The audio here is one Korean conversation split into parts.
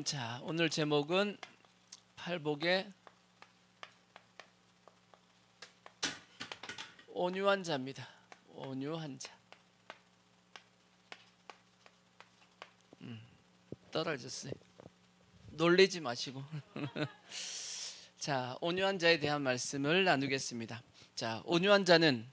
자, 오늘 제목은 팔복의 온유한 자입니다. 온유한 자. 떨어졌어요. 놀리지 마시고. 자, 온유한 자에 대한 말씀을 나누겠습니다. 자, 온유한 자는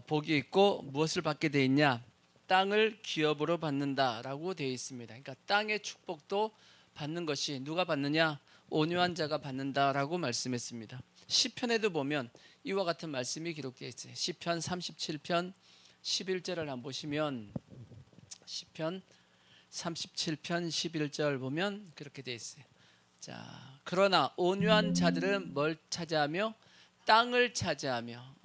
복이 있고 무엇을 받게 돼 있냐? 땅을 기업으로 받는다라고 되어 있습니다. 그러니까 땅의 축복도 받는 것이 누가 받느냐? 온유한 자가 받는다라고 말씀했습니다. 시편에도 보면 이와 같은 말씀이 기록되어 있어요. 시편 37편 11절을 한번 보시면 시편 37편 11절 보면 그렇게 되어 있어요. 자, 그러나 온유한 자들은 뭘 차지하며 땅을 차지하며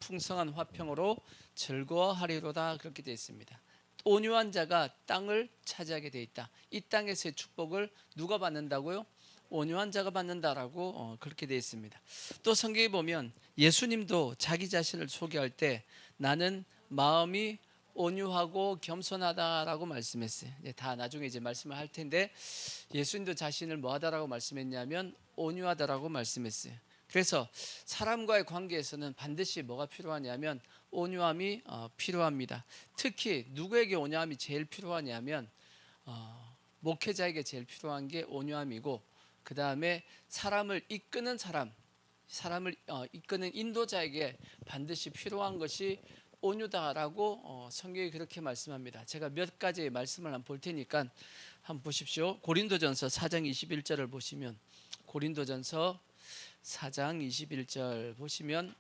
풍성한 화평으로 즐거워하리로다, 그렇게 되어 있습니다. 온유한 자가 땅을 차지하게 되어 있다. 이 땅에서의 축복을 누가 받는다고요? 온유한 자가 받는다라고 그렇게 되어 있습니다. 또 성경에 보면 예수님도 자기 자신을 소개할 때 나는 마음이 온유하고 겸손하다라고 말씀했어요. 다 나중에 이제 말씀을 할 텐데 예수님도 자신을 뭐하다라고 말씀했냐면 온유하다라고 말씀했어요. 그래서 사람과의 관계에서는 반드시 뭐가 필요하냐면 온유함이 필요합니다. 특히 누구에게 온유함이 제일 필요하냐면 목회자에게 제일 필요한 게 온유함이고, 그 다음에 사람을 이끄는 사람을 이끄는 인도자에게 반드시 필요한 것이 온유다라고 성경이 그렇게 말씀합니다. 제가 몇 가지의 말씀을 한번 볼 테니까 한번 보십시오. 고린도전서 4장 21절을 보시면, 고린도전서 4장 21절 보시면,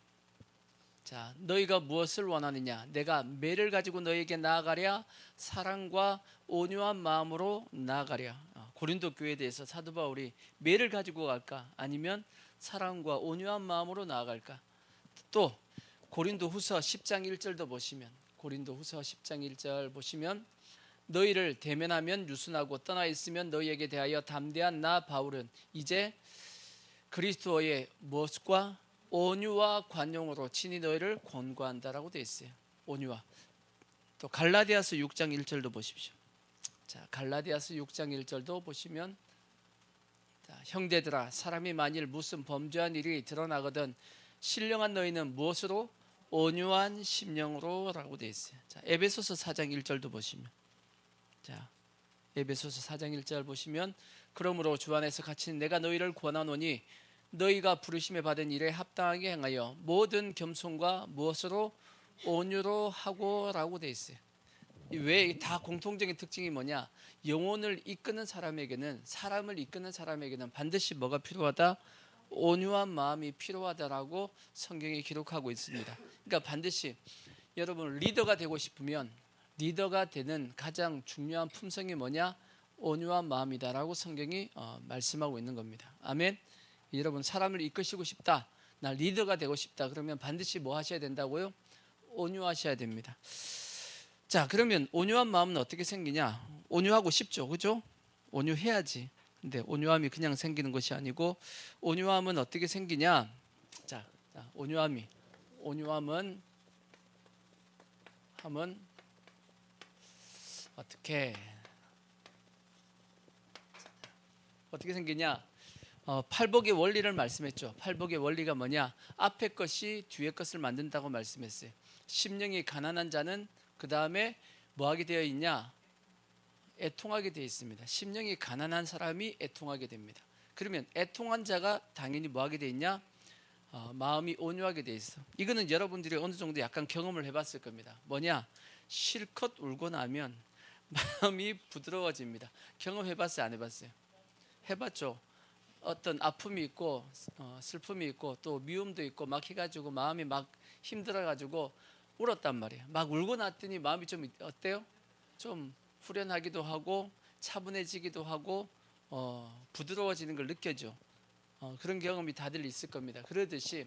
자, 너희가 무엇을 원하느냐? 내가 매를 가지고 너희에게 나아가랴? 사랑과 온유한 마음으로 나아가랴? 고린도 교회에 대해서 사도 바울이 매를 가지고 갈까? 아니면 사랑과 온유한 마음으로 나아갈까? 또 고린도 후서 10장 1절도 보시면, 고린도 후서 10장 1절 보시면, 너희를 대면하면 유순하고 떠나 있으면 너희에게 대하여 담대한 나 바울은 이제 그리스도의 무엇과 온유와 관용으로 친히 너희를 권고한다라고 되어 있어요. 온유와. 또 갈라디아서 6장 1절도 보십시오. 자, 갈라디아서 6장 1절도 보시면, 자, 형제들아, 사람이 만일 무슨 범죄한 일이 드러나거든 신령한 너희는 무엇으로? 온유한 심령으로 라고 되어 있어요. 자, 에베소서 4장 1절도 보시면, 자, 에베소서 4장 1절 보시면, 그러므로 주 안에서 갇힌 내가 너희를 권하노니 너희가 부르심에 받은 일에 합당하게 행하여 모든 겸손과 무엇으로? 온유로 하고 라고 되어 있어요. 왜 다 공통적인 특징이 뭐냐? 영혼을 이끄는 사람에게는, 사람을 이끄는 사람에게는 반드시 뭐가 필요하다? 온유한 마음이 필요하다라고 성경이 기록하고 있습니다. 그러니까 반드시 여러분 리더가 되고 싶으면 리더가 되는 가장 중요한 품성이 뭐냐? 온유한 마음이다라고 성경이 말씀하고 있는 겁니다. 아멘. 여러분 사람을 이끄시고 싶다, 나 리더가 되고 싶다, 그러면 반드시 뭐 하셔야 된다고요? 온유하셔야 됩니다. 자, 그러면 온유한 마음은 어떻게 생기냐? 온유하고 싶죠, 그죠? 온유해야지. 근데 온유함이 그냥 생기는 것이 아니고, 온유함은 어떻게 생기냐? 자, 온유함은 어떻게 생기냐? 팔복의 원리를 말씀했죠. 팔복의 원리가 뭐냐? 앞에 것이 뒤에 것을 만든다고 말씀했어요. 심령이 가난한 자는 그 다음에 뭐 하게 되어 있냐? 애통하게 되어 있습니다. 심령이 가난한 사람이 애통하게 됩니다. 그러면 애통한 자가 당연히 뭐 하게 되어 있냐? 마음이 온유하게 되어 있어. 이거는 여러분들이 어느 정도 약간 경험을 해봤을 겁니다. 뭐냐? 실컷 울고 나면 마음이 부드러워집니다. 경험해봤어요, 안 해봤어요? 해봤죠. 어떤 아픔이 있고 슬픔이 있고 또 미움도 있고 막 해가지고 마음이 막 힘들어가지고 울었단 말이에요. 막 울고 났더니 마음이 좀 어때요? 좀 후련하기도 하고 차분해지기도 하고 부드러워지는 걸 느껴져. 그런 경험이 다들 있을 겁니다. 그러듯이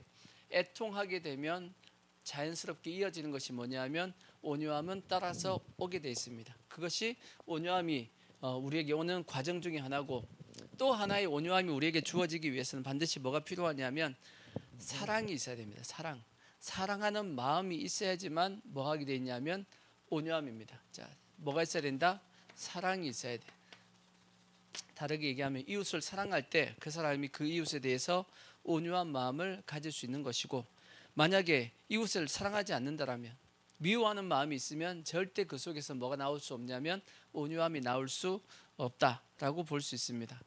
애통하게 되면 자연스럽게 이어지는 것이 뭐냐면 온유함은 따라서 오게 되어 있습니다. 그것이 온유함이 우리에게 오는 과정 중에 하나고, 또 하나의 온유함이 우리에게 주어지기 위해서는 반드시 뭐가 필요하냐면 사랑이 있어야 됩니다. 사랑하는 마음이 있어야지만 뭐 하게 되어 있냐면 온유함입니다. 자, 뭐가 있어야 된다? 사랑이 있어야 돼. 다르게 얘기하면 이웃을 사랑할 때 그 사람이 그 이웃에 대해서 온유한 마음을 가질 수 있는 것이고, 만약에 이웃을 사랑하지 않는다라면, 미워하는 마음이 있으면 절대 그 속에서 뭐가 나올 수 없냐면 온유함이 나올 수 없다라고 볼 수 있습니다.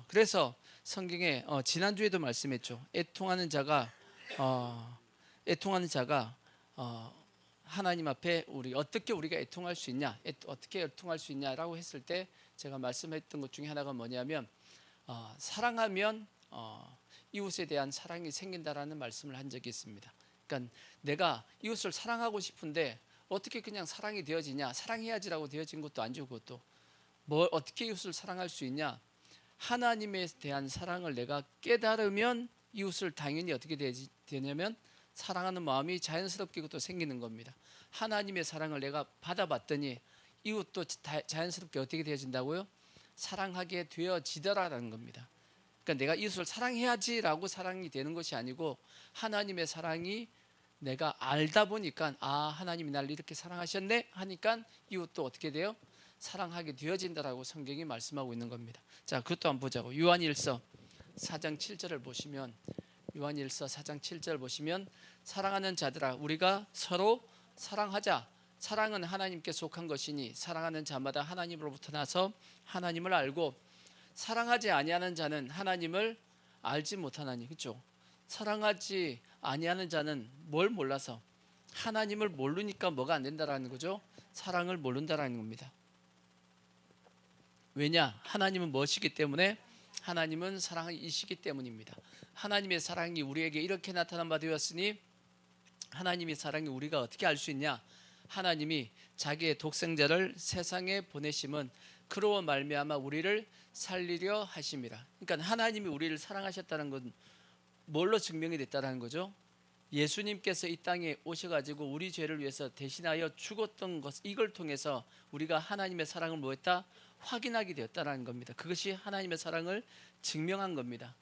그래서 성경에 지난주에도 말씀했죠. 애통하는 자가 하나님 앞에 어떻게 우리가 애통할 수 있냐, 어떻게 애통할 수 있냐라고 했을 때 제가 말씀했던 것 중에 하나가 뭐냐면 사랑하면 이웃에 대한 사랑이 생긴다라는 말씀을 한 적이 있습니다. 그러니까 내가 이웃을 사랑하고 싶은데 어떻게 그냥 사랑이 되어지냐, 사랑해야지라고 되어진 것도 아니고, 또 뭘 어떻게 이웃을 사랑할 수 있냐, 하나님에 대한 사랑을 내가 깨달으면 이웃을 당연히 어떻게 되냐면 사랑하는 마음이 자연스럽게 또 생기는 겁니다. 하나님의 사랑을 내가 받아봤더니 이웃도 자연스럽게 어떻게 되어진다고요? 사랑하게 되어지더라라는 겁니다. 그러니까 내가 이웃을 사랑해야지라고 사랑이 되는 것이 아니고, 하나님의 사랑이 내가 알다 보니까 하나님이 나를 이렇게 사랑하셨네 하니까 이웃도 어떻게 돼요? 사랑하게 되어진다라고 성경이 말씀하고 있는 겁니다. 자, 그것도 한번 보자고. 요한일서 4장 7절을 보시면, 요한일서 4장 7절 보시면, 사랑하는 자들아 우리가 서로 사랑하자. 사랑은 하나님께 속한 것이니 사랑하는 자마다 하나님으로부터 나서 하나님을 알고, 사랑하지 아니하는 자는 하나님을 알지 못하나니. 그렇죠? 사랑하지 아니하는 자는 뭘 몰라서, 하나님을 모르니까 뭐가 안 된다라는 거죠. 사랑을 모른다라는 겁니다. 왜냐? 하나님은 무엇이기 때문에? 하나님은 사랑이시기 때문입니다. 하나님의 사랑이 우리에게 이렇게 나타난 바 되었으니, 하나님의 사랑이 우리가 어떻게 알 수 있냐? 하나님이 자기의 독생자를 세상에 보내심은 그로 말미암아 우리를 살리려 하심이라. 그러니까 하나님이 우리를 사랑하셨다는 건 뭘로 증명이 됐다는 거죠? 예수님께서 이 땅에 오셔가지고 우리 죄를 위해서 대신하여 죽었던 것, 이걸 통해서 우리가 하나님의 사랑을 뭐했다? 확인하게 되었다는 겁니다. 그것이 하나님의 사랑을 증명한 겁니다.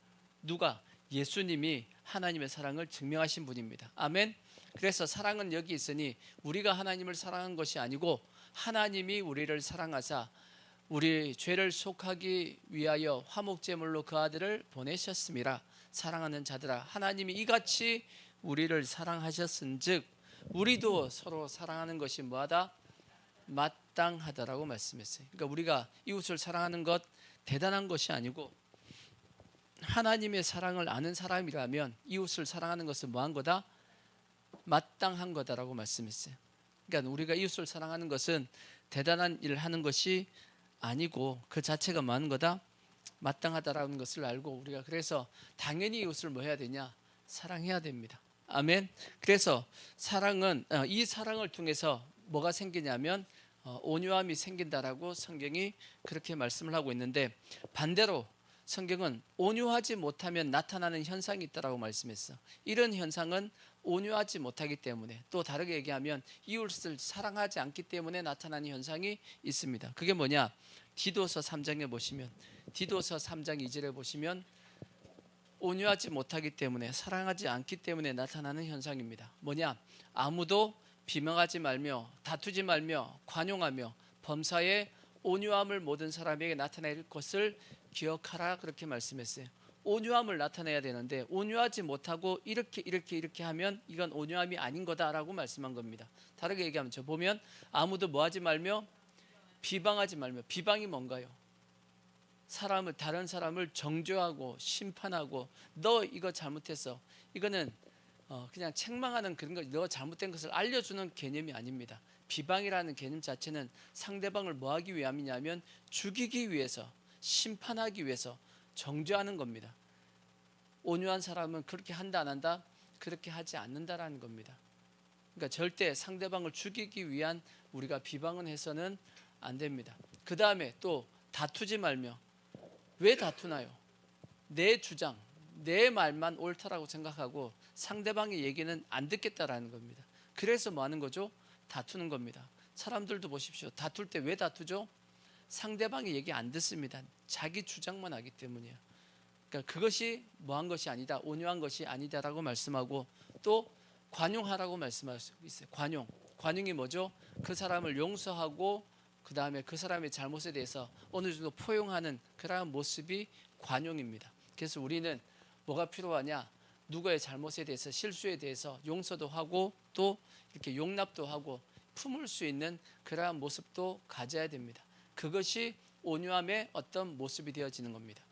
누가? 예수님이 하나님의 사랑을 증명하신 분입니다. 아멘. 그래서 사랑은 여기 있으니 우리가 하나님을 사랑한 것이 아니고 하나님이 우리를 사랑하사 우리 죄를 속하기 위하여 화목제물로 그 아들을 보내셨음이라. 사랑하는 자들아 하나님이 이같이 우리를 사랑하셨은즉 우리도 서로 사랑하는 것이 뭐하다? 마땅하다라고 말씀했어요. 그러니까 우리가 이웃을 사랑하는 것 대단한 것이 아니고, 하나님의 사랑을 아는 사람이라면 이웃을 사랑하는 것은 뭐한 거다? 마땅한 거다라고 말씀했어요. 그러니까 우리가 이웃을 사랑하는 것은 대단한 일을 하는 것이 아니고 그 자체가 뭐하는 거다? 마땅하다라는 것을 알고, 우리가 그래서 당연히 이웃을 뭐 해야 되냐? 사랑해야 됩니다. 아멘. 그래서 사랑은 이 사랑을 통해서 뭐가 생기냐면 온유함이 생긴다라고 성경이 그렇게 말씀을 하고 있는데, 반대로 성경은 온유하지 못하면 나타나는 현상이 있다라고 말씀했어. 이런 현상은 온유하지 못하기 때문에, 또 다르게 얘기하면 이웃을 사랑하지 않기 때문에 나타나는 현상이 있습니다. 그게 뭐냐? 디도서 3장에 보시면, 디도서 3장 2절에 보시면 온유하지 못하기 때문에, 사랑하지 않기 때문에 나타나는 현상입니다. 뭐냐? 아무도 비방하지 말며 다투지 말며 관용하며 범사에 온유함을 모든 사람에게 나타낼 것을 기억하라, 그렇게 말씀했어요. 온유함을 나타내야 되는데 온유하지 못하고 이렇게 하면 이건 온유함이 아닌 거다라고 말씀한 겁니다. 다르게 얘기하면 저 보면 아무도 뭐하지 말며 비방하지 말며, 비방이 뭔가요? 다른 사람을 정죄하고 심판하고 너 이거 잘못했어, 이거는 그냥 책망하는 그런 거, 너 잘못된 것을 알려주는 개념이 아닙니다. 비방이라는 개념 자체는 상대방을 뭐하기 위함이냐면 죽이기 위해서, 심판하기 위해서 정죄하는 겁니다. 온유한 사람은 그렇게 한다 안 한다? 그렇게 하지 않는다라는 겁니다. 그러니까 절대 상대방을 죽이기 위한 우리가 비방은 해서는 안 됩니다. 그 다음에 또 다투지 말며. 왜 다투나요? 내 주장, 내 말만 옳다라고 생각하고 상대방의 얘기는 안 듣겠다라는 겁니다. 그래서 뭐 하는 거죠? 다투는 겁니다. 사람들도 보십시오. 다툴 때 왜 다투죠? 상대방의 얘기 안 듣습니다. 자기 주장만 하기 때문이에요. 그러니까 그것이 뭐한 것이 아니다, 온유한 것이 아니다라고 말씀하고, 또 관용하라고 말씀할 수 있어요. 관용이 뭐죠? 그 사람을 용서하고 그 다음에 그 사람의 잘못에 대해서 어느 정도 포용하는 그러한 모습이 관용입니다. 그래서 우리는 뭐가 필요하냐? 누구의 잘못에 대해서, 실수에 대해서 용서도 하고 또 이렇게 용납도 하고 품을 수 있는 그러한 모습도 가져야 됩니다. 그것이 온유함의 어떤 모습이 되어지는 겁니다.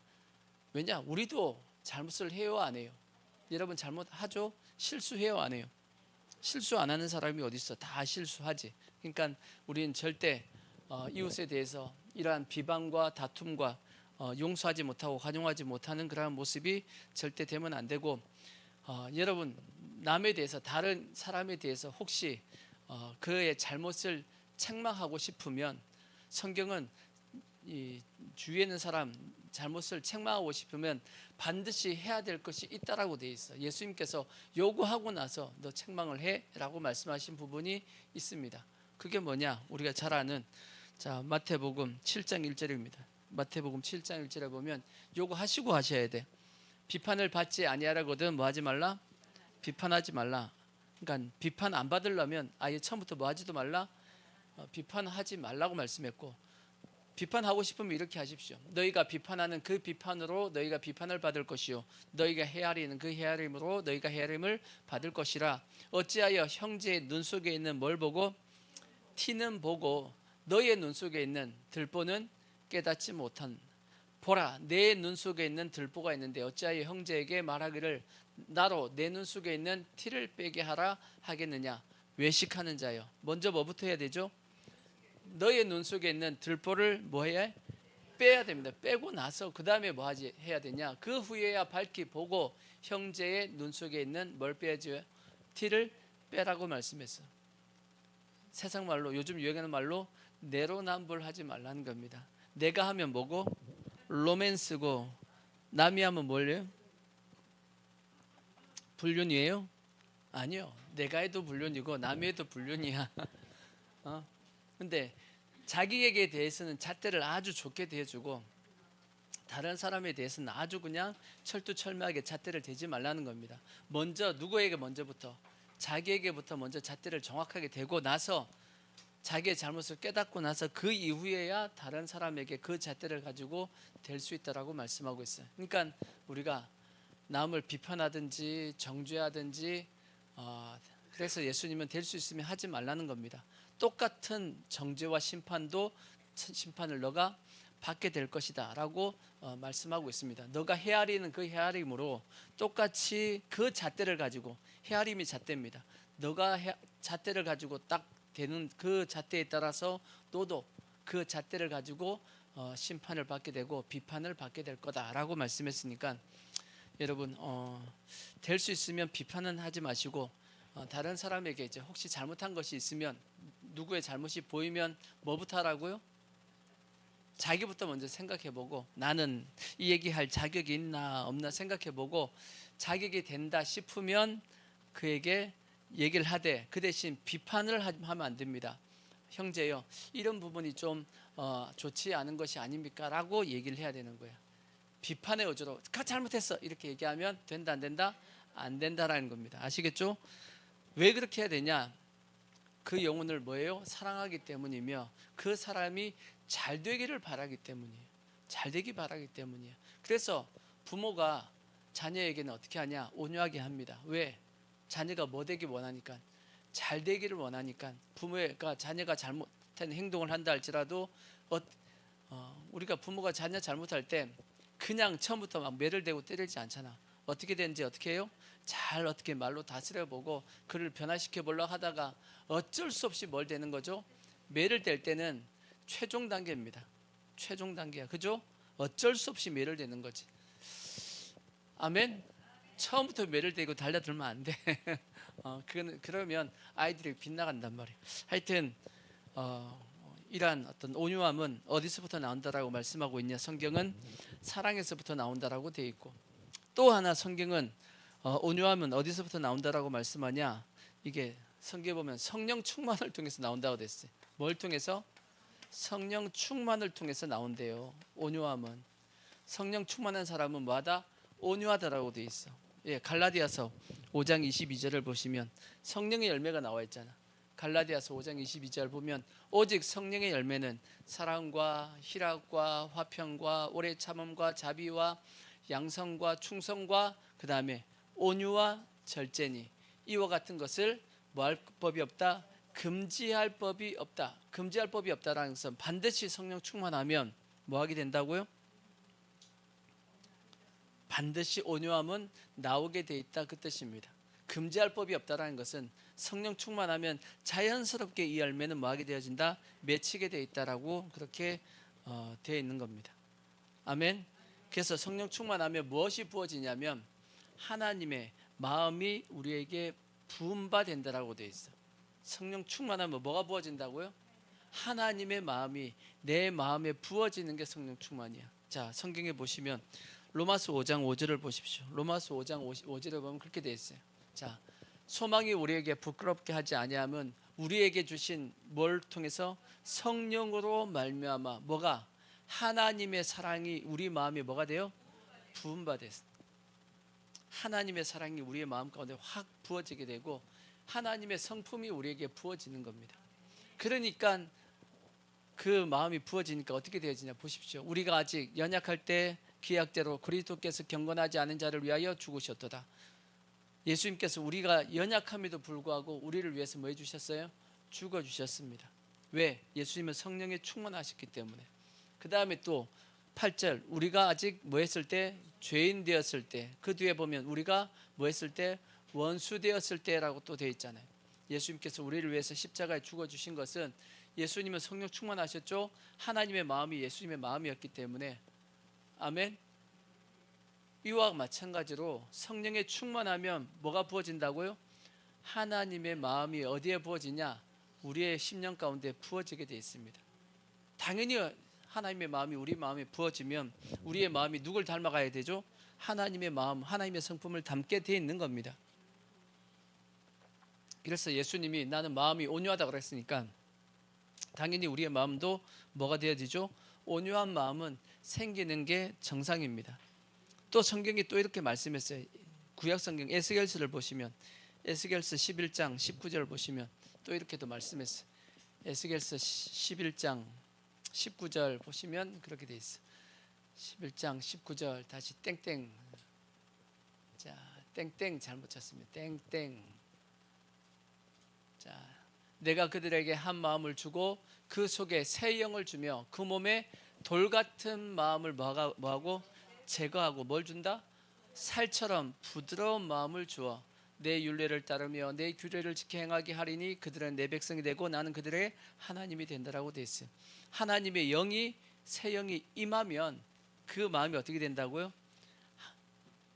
왜냐? 우리도 잘못을 해요, 안 해요? 여러분 잘못하죠? 실수해요, 안 해요? 실수 안 하는 사람이 어디 있어? 다 실수하지. 그러니까 우리는 절대 이웃에 대해서 이러한 비방과 다툼과 용서하지 못하고 관용하지 못하는 그러한 모습이 절대 되면 안 되고, 여러분 남에 대해서, 다른 사람에 대해서 혹시 그의 잘못을 책망하고 싶으면, 성경은 이 주위에 있는 사람 잘못을 책망하고 싶으면 반드시 해야 될 것이 있다라고 되어 있어. 예수님께서 요구하고 나서 너 책망을 해라고 말씀하신 부분이 있습니다. 그게 뭐냐? 우리가 잘 아는 마태복음 7장 1절입니다. 마태복음 7장 1절에 보면 요구하시고 하셔야 돼. 비판을 받지 아니하라거든 뭐 하지 말라? 비판하지 말라. 그러니까 비판 안 받으려면 아예 처음부터 뭐 하지도 말라? 비판하지 말라고 말씀했고, 비판하고 싶으면 이렇게 하십시오. 너희가 비판하는 그 비판으로 너희가 비판을 받을 것이요, 너희가 헤아리는 그 헤아림으로 너희가 헤아림을 받을 것이라. 어찌하여 형제의 눈 속에 있는 뭘 보고, 티는 보고 너희의 눈 속에 있는 들보는 깨닫지 못한. 보라, 내 눈 속에 있는 들보가 있는데 어찌하여 형제에게 말하기를 나로 내 눈 속에 있는 티를 빼게 하라 하겠느냐? 외식하는 자여. 먼저 뭐부터 해야 되죠? 너의 눈 속에 있는 들보를 뭐 해야? 빼야 됩니다. 빼고 나서 그 다음에 뭐 해야 되냐? 그 후에야 밝히 보고 형제의 눈 속에 있는 뭘 빼야죠? 티를 빼라고 말씀했어. 세상 말로, 요즘 유행하는 말로 내로남불하지 말라는 겁니다. 내가 하면 뭐고? 로맨스고, 남이 하면 뭘요? 불륜이에요? 아니요. 내가 해도 불륜이고 남이 해도 불륜이야. 근데 자기에게 대해서는 잣대를 아주 좋게 대해주고 다른 사람에 대해서는 아주 그냥 철두철미하게 잣대를 대지 말라는 겁니다. 먼저 누구에게 먼저부터? 자기에게부터 먼저 잣대를 정확하게 대고 나서 자기의 잘못을 깨닫고 나서 그 이후에야 다른 사람에게 그 잣대를 가지고 될 수 있다라고 말씀하고 있어요. 그러니까 우리가 남을 비판하든지 정죄하든지 그래서 예수님은 될 수 있으면 하지 말라는 겁니다. 똑같은 정죄와 심판을 너가 받게 될 것이다 라고 말씀하고 있습니다. 너가 헤아리는 그 헤아림으로 똑같이 그 잣대를 가지고, 헤아림이 잣대입니다. 너가 잣대를 가지고 딱 되는 그 잣대에 따라서 너도 그 잣대를 가지고 심판을 받게 되고 비판을 받게 될 거다라고 말씀했으니까, 여러분 될 수 있으면 비판은 하지 마시고 다른 사람에게 이제 혹시 잘못한 것이 있으면, 누구의 잘못이 보이면 뭐부터 하라고요? 자기부터 먼저 생각해보고, 나는 이 얘기할 자격이 있나 없나 생각해보고 자격이 된다 싶으면 그에게 얘기를 하되, 그 대신 비판을 하면 안 됩니다. 형제요, 이런 부분이 좀 좋지 않은 것이 아닙니까? 라고 얘기를 해야 되는 거예요. 비판의 어조로 잘못했어 이렇게 얘기하면 된다 안 된다? 안 된다라는 겁니다. 아시겠죠? 왜 그렇게 해야 되냐? 그 영혼을 뭐예요? 사랑하기 때문이며 그 사람이 잘 되기를 바라기 때문이에요. 잘 되기 바라기 때문이에요. 그래서 부모가 자녀에게는 어떻게 하냐? 온유하게 합니다. 왜? 자녀가 뭐 되기 원하니까, 잘 되기를 원하니까. 부모가 자녀가 잘못한 행동을 한다 할지라도 우리가 부모가 자녀 잘못할 때 그냥 처음부터 막 매를 대고 때리지 않잖아. 어떻게 되는지 어떻게 해요? 잘 어떻게 말로 다스려보고 그를 변화시켜 보려고 하다가 어쩔 수 없이 뭘 되는 거죠? 매를 댈 때는 최종 단계입니다. 최종 단계야. 그죠? 어쩔 수 없이 매를 대는 거지. 아멘. 처음부터 매를 대고 달려들면 안 돼. 그러면 아이들이 빗나간단 말이에요. 하여튼 이러한 어떤 온유함은 어디서부터 나온다라고 말씀하고 있냐? 성경은 사랑에서부터 나온다라고 되어 있고, 또 하나 성경은 온유함은 어디서부터 나온다라고 말씀하냐? 이게 성경에 보면 성령 충만을 통해서 나온다고 됐어요. 뭘 통해서? 성령 충만을 통해서 나온대요. 온유함은. 성령 충만한 사람은 뭐하다? 온유하다라고 되어 있어. 예, 갈라디아서 5장 22절을 보시면 성령의 열매가 나와 있잖아. 갈라디아서 5장 22절 보면 오직 성령의 열매는 사랑과 희락과 화평과 오래 참음과 자비와 양성과 충성과 그 다음에 온유와 절제니 이와 같은 것을 뭐 할 법이 없다? 금지할 법이 없다. 금지할 법이 없다라는 것은 반드시 성령 충만하면 뭐 하게 된다고요? 반드시 온유함은 나오게 돼 있다 그 뜻입니다. 금지할 법이 없다라는 것은 성령 충만하면 자연스럽게 이 열매는 뭐 하게 되어진다? 맺히게 돼 있다라고 그렇게 되어 있는 겁니다. 아멘. 그래서 성령 충만하면 무엇이 부어지냐면 하나님의 마음이 우리에게 부음바 된다라고 되어 있어. 성령 충만하면 뭐가 부어진다고요? 하나님의 마음이 내 마음에 부어지는 게 성령 충만이야. 자, 성경에 보시면 로마서 5장 5절을 보십시오. 로마서 5장 5절에 보면 그렇게 되어 있어요. 자, 소망이 우리에게 부끄럽게 하지 아니하면 우리에게 주신 뭘 통해서 성령으로 말미암아 뭐가 하나님의 사랑이 우리 마음에 뭐가 돼요? 부음바 됐어. 하나님의 사랑이 우리의 마음 가운데 확 부어지게 되고 하나님의 성품이 우리에게 부어지는 겁니다. 그러니까 그 마음이 부어지니까 어떻게 되어지냐 보십시오. 우리가 아직 연약할 때 기약대로 그리스도께서 경건하지 않은 자를 위하여 죽으셨도다. 예수님께서 우리가 연약함에도 불구하고 우리를 위해서 뭐 해주셨어요? 죽어주셨습니다. 왜? 예수님은 성령에 충만하셨기 때문에. 그 다음에 또 8절 우리가 아직 뭐 했을 때? 죄인 되었을 때. 그 뒤에 보면 우리가 뭐 했을 때? 원수 되었을 때라고 또 되어 있잖아요. 예수님께서 우리를 위해서 십자가에 죽어주신 것은 예수님은 성령 충만하셨죠. 하나님의 마음이 예수님의 마음이었기 때문에. 아멘. 이와 마찬가지로 성령에 충만하면 뭐가 부어진다고요? 하나님의 마음이 어디에 부어지냐? 우리의 심령 가운데 부어지게 되어 있습니다. 당연히 하나님의 마음이 우리 마음에 부어지면 우리의 마음이 누굴 닮아가야 되죠? 하나님의 마음, 하나님의 성품을 담게 되어 있는 겁니다. 그래서 예수님이 나는 마음이 온유하다 그랬으니까 당연히 우리의 마음도 뭐가 되어지죠? 온유한 마음은 생기는 게 정상입니다. 또 성경이 또 이렇게 말씀했어요. 구약성경 에스겔서를 보시면 에스겔서 11장 19절 보시면 또 이렇게도 말씀했어요. 에스겔서 11장 19절 보시면 그렇게 돼 있어. 11장 19절 다시 땡땡. 자, 땡땡 잘못 쳤습니다. 땡땡. 자, 내가 그들에게 한 마음을 주고 그 속에 새 영을 주며 그 몸에 돌 같은 마음을 뭐하고 제거하고 뭘 준다? 살처럼 부드러운 마음을 주어 내 율례를 따르며 내 규례를 지켜 행하게 하리니 그들은 내 백성이 되고 나는 그들의 하나님이 된다라고 되어 있어요. 하나님의 영이 새 영이 임하면 그 마음이 어떻게 된다고요?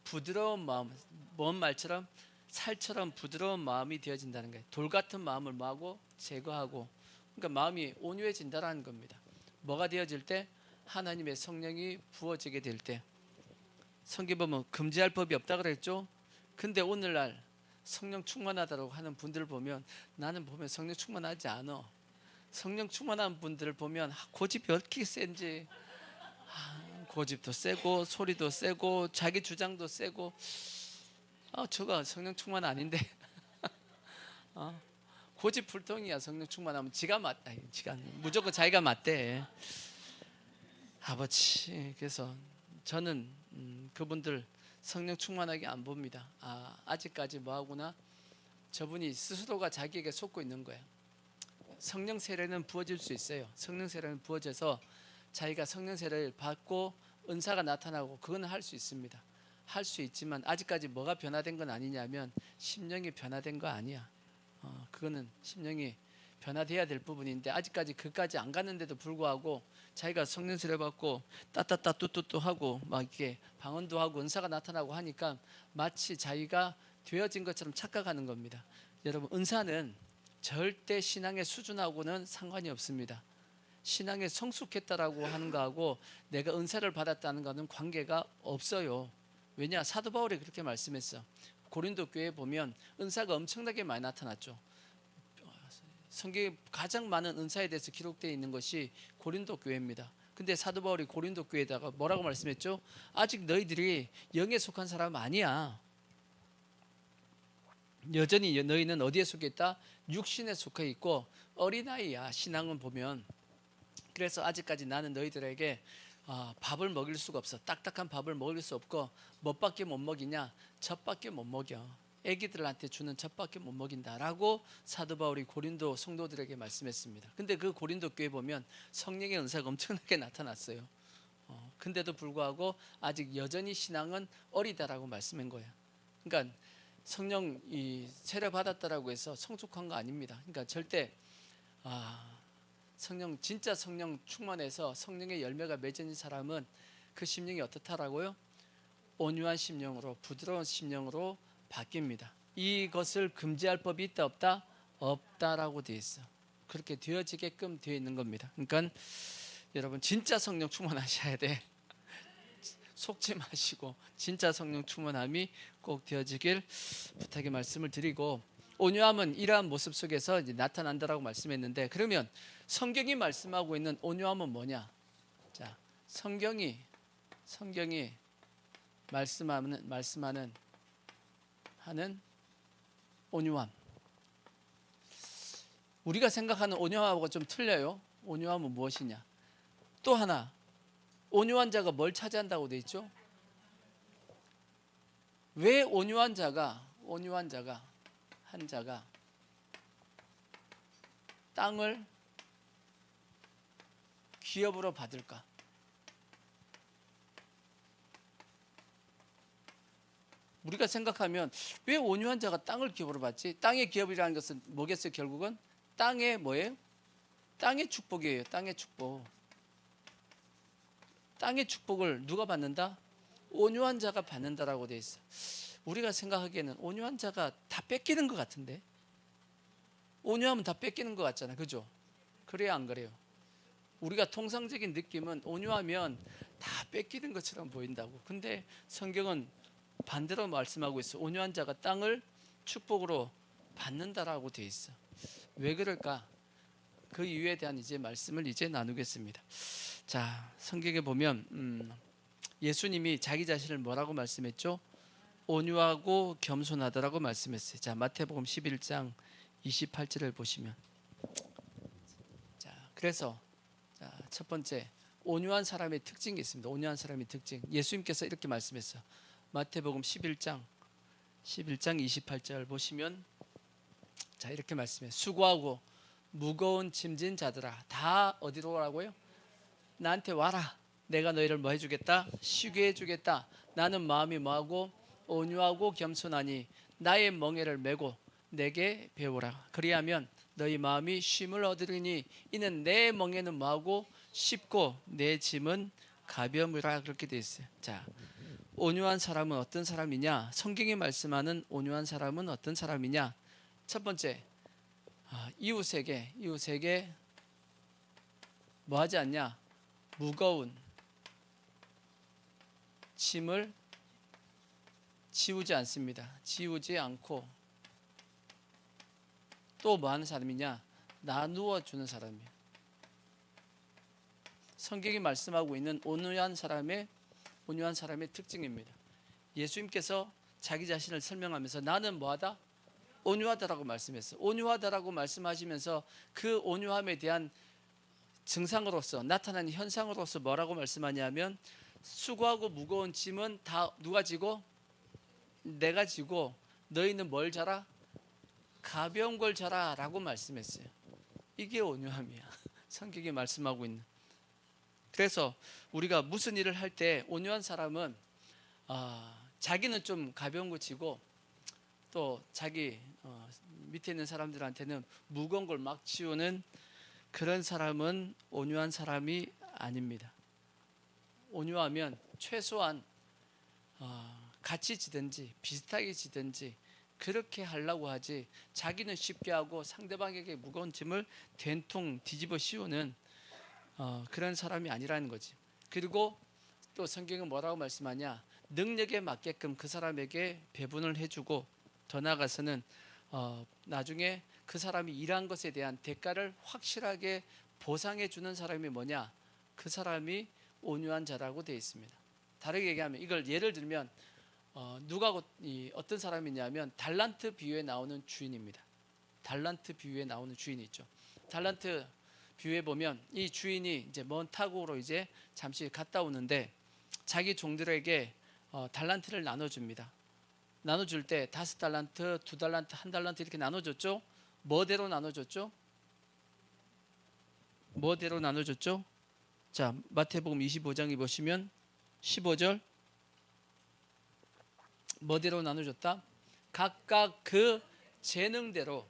부드러운 마음, 뭔 말처럼 살처럼 부드러운 마음이 되어진다는 거예요. 돌 같은 마음을 뭐하고 제거하고, 그러니까 마음이 온유해진다라는 겁니다. 뭐가 되어질 때? 하나님의 성령이 부어지게 될 때. 성경 보면 금지할 법이 없다 그랬죠. 근데 오늘날 성령 충만하다고 하는 분들을 보면 나는 보면 성령 충만하지 않아. 성령 충만한 분들을 보면 고집이 어떻게 센지, 고집도 세고 소리도 세고 자기 주장도 세고, 저거 성령 충만 아닌데. 고집불통이야. 성령 충만하면 지가 맞다. 지가 무조건 자기가 맞대. 아버지, 그래서 저는 그분들 성령 충만하게 안 봅니다. 아직까지 뭐하구나, 저분이 스스로가 자기에게 속고 있는 거예요. 성령 세례는 부어질 수 있어요. 성령 세례는 부어져서 자기가 성령 세례를 받고 은사가 나타나고 그거는 할 수 있습니다. 할 수 있지만 아직까지 뭐가 변화된 건 아니냐면 심령이 변화된 거 아니야. 그거는 심령이 변화돼야 될 부분인데 아직까지 그까지 안 갔는데도 불구하고 자기가 성령 세례 받고 따따따 뚜뚜뚜 하고 막 이렇게 방언도 하고 은사가 나타나고 하니까 마치 자기가 되어진 것처럼 착각하는 겁니다. 여러분, 은사는 절대 신앙의 수준하고는 상관이 없습니다. 신앙에 성숙했다라고 하는 거하고 내가 은사를 받았다는 거는 관계가 없어요. 왜냐? 사도 바울이 그렇게 말씀했어. 고린도 교회에 보면 은사가 엄청나게 많이 나타났죠. 성경에 가장 많은 은사에 대해서 기록되어 있는 것이 고린도 교회입니다. 근데 사도 바울이 고린도 교회에다가 뭐라고 말씀했죠? 아직 너희들이 영에 속한 사람 아니야. 여전히 너희는 어디에 속해 있다? 육신에 속해 있고 어린아이야. 신앙은 보면. 그래서 아직까지 나는 너희들에게 밥을 먹일 수가 없어. 딱딱한 밥을 먹일 수 없고 뭐밖에 못 먹이냐? 젖밖에 못 먹여. 애기들한테 주는 젖밖에 못 먹인다라고 사도 바울이 고린도 성도들에게 말씀했습니다. 근데 그 고린도 교회 보면 성령의 은사가 엄청나게 나타났어요. 근데도 불구하고 아직 여전히 신앙은 어리다라고 말씀한 거예요. 그러니까 성령 세례 받았다라고 해서 성숙한 거 아닙니다. 그러니까 절대 성령 진짜 성령 충만해서 성령의 열매가 맺은 사람은 그 심령이 어떻다라고요? 온유한 심령으로 부드러운 심령으로 바뀝니다. 이것을 금지할 법이 있다 없다? 없다라고 되어 있어. 그렇게 되어지게끔 되어 있는 겁니다. 그러니까 여러분 진짜 성령 충만하셔야 돼. 속지 마시고 진짜 성령 충만함이 꼭 되어지길 부탁의 말씀을 드리고, 온유함은 이러한 모습 속에서 이제 나타난다라고 말씀했는데, 그러면 성경이 말씀하고 있는 온유함은 뭐냐? 자, 성경이 말씀하는 하는 온유함. 우리가 생각하는 온유함하고 좀 틀려요. 온유함은 무엇이냐? 또 하나, 온유한 자가 뭘 차지한다고 돼 있죠? 왜 온유한 자가 한 자가 땅을 기업으로 받을까? 우리가 생각하면 왜 온유한 자가 땅을 기업으로 받지? 땅의 기업이라는 것은 뭐겠어요? 결국은 땅의 뭐예요? 땅의 축복이에요. 땅의 축복. 땅의 축복을 누가 받는다? 온유한 자가 받는다라고 돼 있어. 우리가 생각하기에는 온유한 자가 다 뺏기는 것 같은데, 온유하면 다 뺏기는 것 같잖아, 그죠? 그래요, 안 그래요? 우리가 통상적인 느낌은 온유하면 다 뺏기는 것처럼 보인다고. 근데 성경은 반대로 말씀하고 있어. 온유한 자가 땅을 축복으로 받는다라고 돼 있어. 왜 그럴까? 그 이유에 대한 이제 말씀을 이제 나누겠습니다. 자, 성경에 보면 예수님이 자기 자신을 뭐라고 말씀했죠? 온유하고 겸손하다라고 말씀했어요. 자, 마태복음 11장 28절을 보시면, 자, 그래서 첫 번째 온유한 사람의 특징이 있습니다. 온유한 사람의 특징. 예수님께서 이렇게 말씀했어요. 마태복음 11장 28절 보시면, 자, 이렇게 말씀해요. 수고하고 무거운 짐진 자들아, 다 어디로 오라고요? 나한테 와라. 내가 너희를 뭐 해주겠다? 쉬게 해주겠다. 나는 마음이 뭐하고 온유하고 겸손하니 나의 멍에를 메고 내게 배우라. 그리하면 너희 마음이 쉼을 얻으리니 이는 내 멍에는 뭐하고 쉽고 내 짐은 가벼움이라. 그렇게 되어 있어요. 자, 온유한 사람은 어떤 사람이냐? 성경이 말씀하는 온유한 사람은 어떤 사람이냐? 첫 번째, 이웃에게 뭐 하지 않냐? 무거운 짐을 지우지 않습니다. 지우지 않고, 또 뭐 하는 사람이냐? 나누어 주는 사람이에요. 성경이 말씀하고 있는 온유한 사람의 특징입니다. 예수님께서 자기 자신을 설명하면서 나는 뭐하다? 온유하다라고 말씀했어요. 온유하다라고 말씀하시면서 그 온유함에 대한 증상으로서, 나타나는 현상으로서 뭐라고 말씀하냐면, 수고하고 무거운 짐은 다 누가 지고? 내가 지고 너희는 뭘 져라? 가벼운 걸 져라 라고 말씀했어요. 이게 온유함이야. 성경이 말씀하고 있는. 그래서 우리가 무슨 일을 할 때 온유한 사람은 자기는 좀 가벼운 거 지고, 또 자기 밑에 있는 사람들한테는 무거운 걸 막 치우는 그런 사람은 온유한 사람이 아닙니다. 온유하면 최소한 같이 지든지 비슷하게 지든지 그렇게 하려고 하지, 자기는 쉽게 하고 상대방에게 무거운 짐을 된통 뒤집어 씌우는 그런 사람이 아니라는 거지. 그리고 또 성경은 뭐라고 말씀하냐? 능력에 맞게끔 그 사람에게 배분을 해주고, 더 나아가서는 나중에 그 사람이 일한 것에 대한 대가를 확실하게 보상해 주는 사람이 뭐냐? 그 사람이 온유한 자라고 되어 있습니다. 다르게 얘기하면, 이걸 예를 들면 어떤 사람이냐면 달란트 비유에 나오는 주인입니다. 달란트 비유에 나오는 주인이 있죠. 달란트 비유에 보면 이 주인이 이제 먼 타국으로 이제 잠시 갔다 오는데 자기 종들에게 달란트를 나눠줍니다. 나눠줄 때 5달란트, 2달란트, 1달란트 이렇게 나눠줬죠. 뭐대로 나눠줬죠? 뭐대로 나눠줬죠? 자, 마태복음 25장에 보시면 15절 뭐대로 나눠줬다? 각각 그 재능대로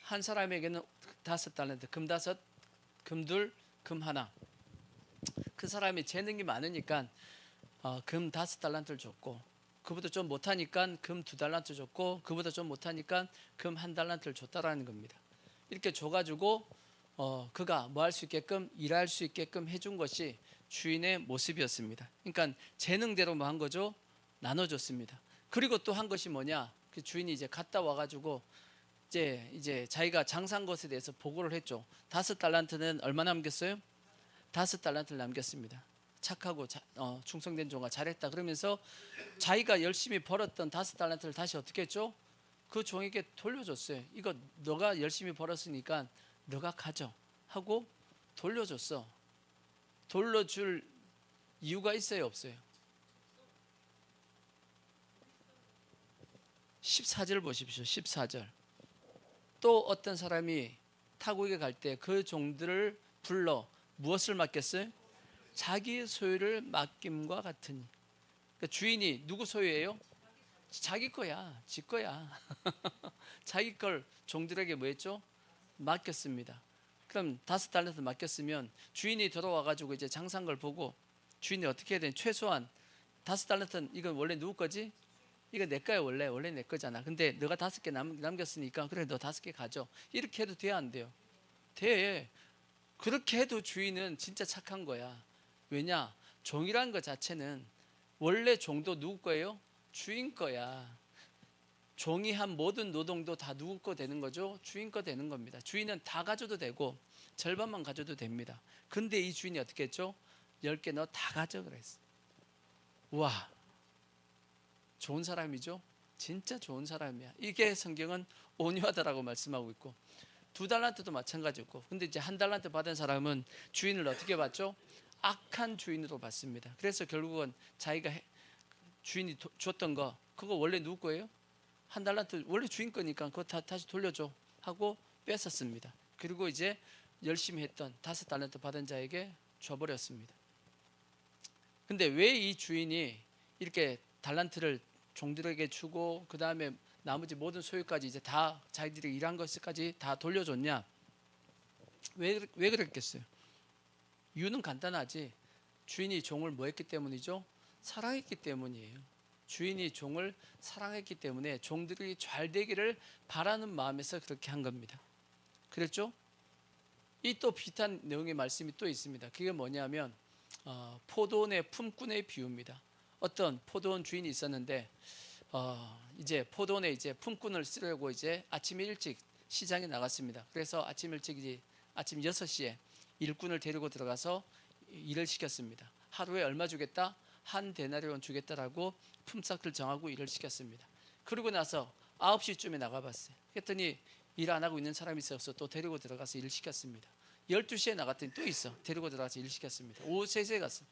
한 사람에게는 5달란트, 금 5, 금 2, 금 1. 그 사람이 재능이 많으니까 금 5달란트를 줬고, 그보다 좀 못하니까 금 2달란트 줬고, 그보다 좀 못하니까 금 1달란트를 줬다라는 겁니다. 이렇게 줘가지고 그가 뭐 할 수 있게끔, 일할 수 있게끔 해준 것이 주인의 모습이었습니다. 그러니까 재능대로 뭐 한 거죠? 나눠줬습니다. 그리고 또 한 것이 뭐냐? 그 주인이 이제 갔다 와가지고 이제 자기가 장사한 것에 대해서 보고를 했죠. 5달란트는 얼마 남겼어요? 5달란트를 남겼습니다. 착하고 충성된 종아 잘했다. 그러면서 자기가 열심히 벌었던 5달란트를 다시 어떻게 했죠? 그 종에게 돌려줬어요. 이거 너가 열심히 벌었으니까 너가 가져 하고 돌려줬어. 돌려줄 이유가 있어요, 없어요? 14절 보십시오. 14절. 또 어떤 사람이 타국에 갈 때 그 종들을 불러 무엇을 맡겼어요? 자기 소유를 맡김과 같으니. 그러니까 주인이 누구 소유예요? 자기 거야, 지 거야. 자기 걸 종들에게 뭐 했죠? 맡겼습니다. 그럼 5달란트 맡겼으면 주인이 들어와가지고 이제 장사한 걸 보고 주인이 어떻게 해야 되냐? 최소한 5달란트는 이건 원래 누구 거지? 이거 내 거야. 원래 내 거잖아. 근데 너가 5개 남겼으니까 그래 너 5개 가져. 이렇게 해도 돼야 안 돼요? 돼. 그렇게 해도 주인은 진짜 착한 거야. 왜냐? 종이라는 것 자체는 원래 종도 누구 거예요? 주인 거야. 종이 한 모든 노동도 다 누구 거 되는 거죠? 주인 거 되는 겁니다. 주인은 다 가져도 되고 절반만 가져도 됩니다. 근데 이 주인이 어떻게 했죠? 10개 너 다 가져 그랬어. 와, 좋은 사람이죠? 진짜 좋은 사람이야. 이게 성경은 온유하다라고 말씀하고 있고 2달란트도 마찬가지고, 근데 이제 1달란트 받은 사람은 주인을 어떻게 받죠? 악한 주인으로 받습니다. 그래서 결국은 자기가 주인이 줬던 거 그거 원래 누구 거예요? 1달란트 원래 주인 거니까 그거 다시 돌려줘 하고 뺏었습니다. 그리고 이제 열심히 했던 5달란트 받은 자에게 줘버렸습니다. 근데 왜 이 주인이 이렇게 달란트를 종들에게 주고 그 다음에 나머지 모든 소유까지 이제 다 자기들이 일한 것까지 다 돌려줬냐? 왜 그랬겠어요? 이유는 간단하지. 주인이 종을 뭐 했기 때문이죠? 사랑했기 때문이에요. 주인이 종을 사랑했기 때문에 종들이 잘 되기를 바라는 마음에서 그렇게 한 겁니다. 그랬죠? 이 또 비슷한 내용의 말씀이 또 있습니다. 그게 뭐냐면 포도원의 품꾼의 비유입니다. 어떤 포도원 주인이 있었는데 이제 포도원에 이제 품꾼을 쓰려고 이제 아침 일찍 시장에 나갔습니다. 그래서 아침 일찍 이제 아침 6시에 일꾼을 데리고 들어가서 일을 시켰습니다. 하루에 얼마 주겠다? 1데나리온 주겠다라고 품삯을 정하고 일을 시켰습니다. 그러고 나서 9시쯤에 나가봤어요. 그랬더니 일 안 하고 있는 사람이 있어서 또 데리고 들어가서 일을 시켰습니다. 12시에 나갔더니 또 있어. 데리고 들어가서 일 시켰습니다. 오후 3시에 갔어.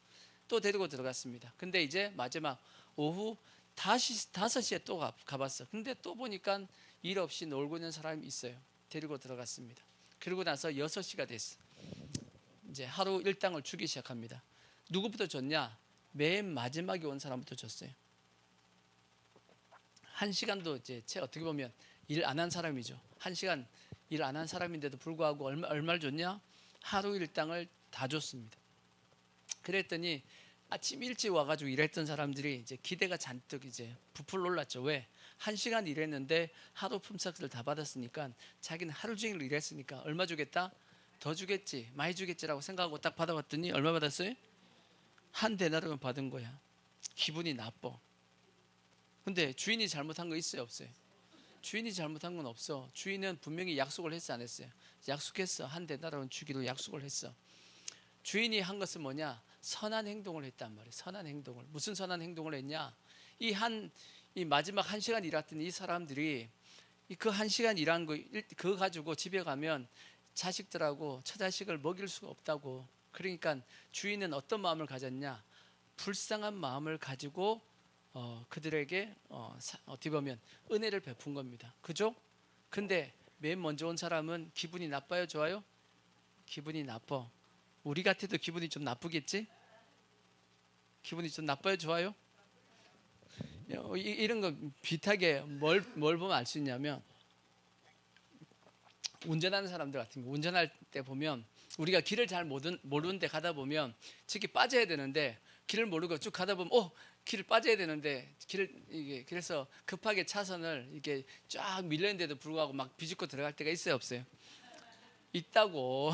또 데리고 들어갔습니다. 근데 이제 마지막 오후 다시 5시에 또 가봤어. 근데 또 보니까 일 없이 놀고 있는 사람이 있어요. 데리고 들어갔습니다. 그러고 나서 6시가 됐어. 이제 하루 일당을 주기 시작합니다. 누구부터 줬냐? 맨 마지막에 온 사람부터 줬어요. 1시간도 이제 어떻게 보면 일 안 한 사람이죠. 1시간 일 안 한 사람인데도 불구하고 얼마를 줬냐? 하루 일당을 다 줬습니다. 그랬더니 아침 일찍 와가지고 일했던 사람들이 이제 기대가 잔뜩 이제 부풀 올랐죠. 왜? 1시간 일했는데 하루 품삯을 다 받았으니까 자기는 하루 종일 일했으니까 얼마 주겠다? 더 주겠지, 많이 주겠지라고 생각하고 딱 받아봤더니 얼마 받았어요? 1데나리온 받은 거야. 기분이 나빠. 근데 주인이 잘못한 거 있어요, 없어요? 주인이 잘못한 건 없어. 주인은 분명히 약속을 했어, 안 했어요? 약속했어. 1데나리온 주기로 약속을 했어. 주인이 한 것은 뭐냐? 선한 행동을 했단 말이에요. 선한 행동을. 무슨 선한 행동을 했냐? 이 마지막 1시간 일했던 이 사람들이 그 1시간 일한 거 그거 가지고 집에 가면 자식들하고 처자식을 먹일 수가 없다고. 그러니까 주인은 어떤 마음을 가졌냐? 불쌍한 마음을 가지고 그들에게 어떻게 보면 은혜를 베푼 겁니다. 그죠? 근데 맨 먼저 온 사람은 기분이 나빠요, 좋아요? 기분이 나빠. 우리 같아도 기분이 좀 나쁘겠지? 기분이 좀 나빠요, 좋아요? 이런 거 비슷하게 뭘 보면 알 수 있냐면, 운전하는 사람들 같은 거 운전할 때 보면 우리가 길을 잘 모르는데 가다 보면 저기 빠져야 되는데 길을 모르고 쭉 가다 보면 길을 빠져야 되는데 이게 그래서 급하게 차선을 이게 쫙 밀렸는데도 불구하고 막 비집고 들어갈 때가 있어요, 없어요? 있다고.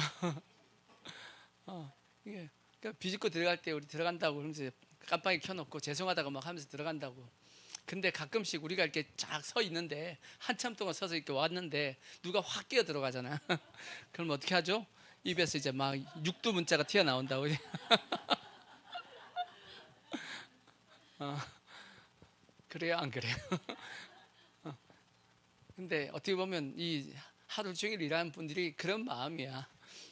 이게 그러니까 비집고 들어갈 때 우리 들어간다고 그러면서 깜빡이 켜놓고 죄송하다고 막 하면서 들어간다고. 근데 가끔씩 우리가 이렇게 쫙 서 있는데 한참 동안 서서 이렇게 왔는데 누가 확 끼어 들어가잖아. 그럼 어떻게 하죠? 입에서 이제 막 육두 문자가 튀어나온다고. 그래요, 안 그래요? 근데 어떻게 보면 이 하루 종일 일하는 분들이 그런 마음이야.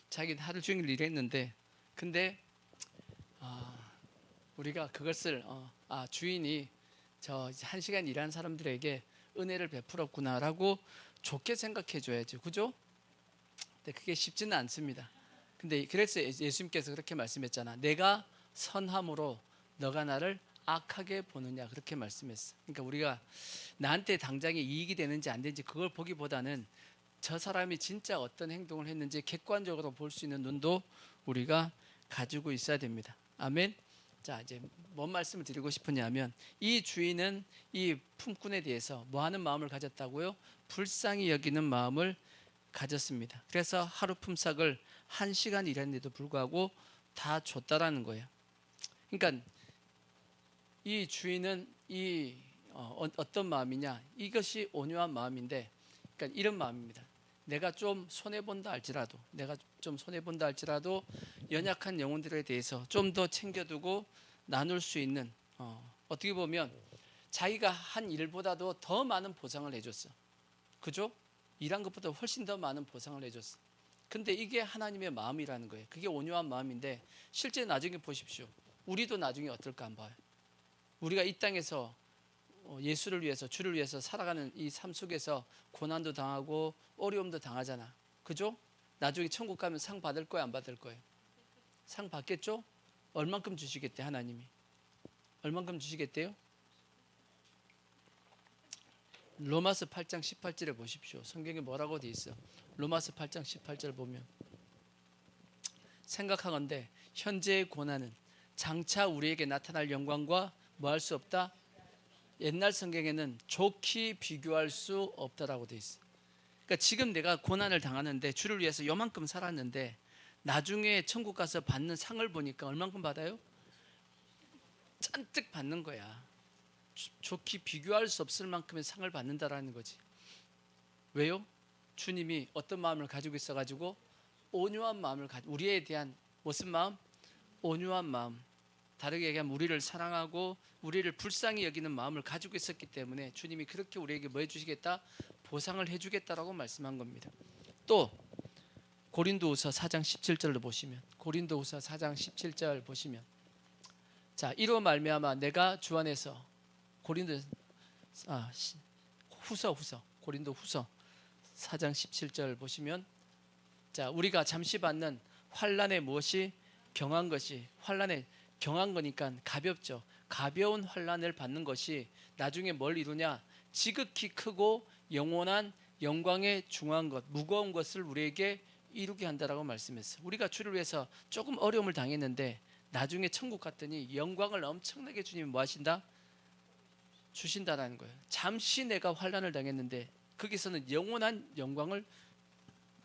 자기 하루 종일 일했는데, 근데 우리가 그것을 주인이 저 1시간 일하는 사람들에게 은혜를 베풀었구나라고 좋게 생각해 줘야죠, 그죠? 근데 그게 쉽지는 않습니다. 근데 그래서 예수님께서 그렇게 말씀했잖아. 내가 선함으로 너가 나를 악하게 보느냐, 그렇게 말씀했어. 그러니까 우리가 나한테 당장에 이익이 되는지 안 되는지 그걸 보기보다는 저 사람이 진짜 어떤 행동을 했는지 객관적으로 볼 수 있는 눈도 우리가 가지고 있어야 됩니다. 아멘. 자, 이제 뭔 말씀을 드리고 싶으냐면, 이 주인은 이 품꾼에 대해서 뭐 하는 마음을 가졌다고요? 불쌍히 여기는 마음을 가졌습니다. 그래서 하루 품삯을 1시간 일했는데도 불구하고 다 줬다라는 거예요. 그러니까 이 주인은 어떤 마음이냐? 이것이 온유한 마음인데, 그러니까 이런 마음입니다. 내가 좀 손해 본다 할지라도 연약한 영혼들에 대해서 좀 더 챙겨두고 나눌 수 있는, 어떻게 보면 자기가 한 일보다도 더 많은 보상을 해줬어. 그죠? 일한 것보다 훨씬 더 많은 보상을 해줬어. 근데 이게 하나님의 마음이라는 거예요. 그게 온유한 마음인데, 실제 나중에 보십시오. 우리도 나중에 어떨까 한번 봐요. 우리가 이 땅에서 예수를 위해서, 주를 위해서 살아가는 이 삶 속에서 고난도 당하고 어려움도 당하잖아. 그죠? 나중에 천국 가면 상 받을 거야, 안 받을 거예요? 상 받겠죠? 얼만큼 주시겠대, 하나님이? 얼만큼 주시겠대요? 로마서 8장 18절에 보십시오. 성경에 뭐라고 돼 있어? 로마서 8장 18절 보면, 생각하건대 현재의 고난은 장차 우리에게 나타날 영광과 뭐 할 수 없다? 옛날 성경에는 좋게 비교할 수 없다라고 돼 있어. 그러니까 지금 내가 고난을 당하는데, 주를 위해서 요만큼 살았는데, 나중에 천국 가서 받는 상을 보니까 얼만큼 받아요? 잔뜩 받는 거야. 좋게 비교할 수 없을 만큼의 상을 받는다라는 거지. 왜요? 주님이 어떤 마음을 가지고 있어가지고 온유한 마음을 우리에 대한 무슨 마음? 온유한 마음. 다르게 얘기하면 우리를 사랑하고 우리를 불쌍히 여기는 마음을 가지고 있었기 때문에 주님이 그렇게 우리에게 뭐 해주시겠다? 보상을 해주겠다라고 말씀한 겁니다. 또 고린도후서 4장 17절로 보시면, 고린도후서 4장 17절 보시면, 자, 이로 말미암아 내가 주 안에서, 고린도 후서 4장 17절 보시면, 자, 우리가 잠시 받는 환난에 무엇이 경한 것이, 환난에 경한 거니까 가볍죠. 가벼운 환난을 받는 것이 나중에 뭘 이루냐? 지극히 크고 영원한 영광에 중한 것, 무거운 것을 우리에게 이루게 한다라고 말씀했어요. 우리가 주를 위해서 조금 어려움을 당했는데 나중에 천국 갔더니 영광을 엄청나게 주님이 뭐 하신다? 주신다라는 거예요. 잠시 내가 환난을 당했는데 거기서는 영원한 영광을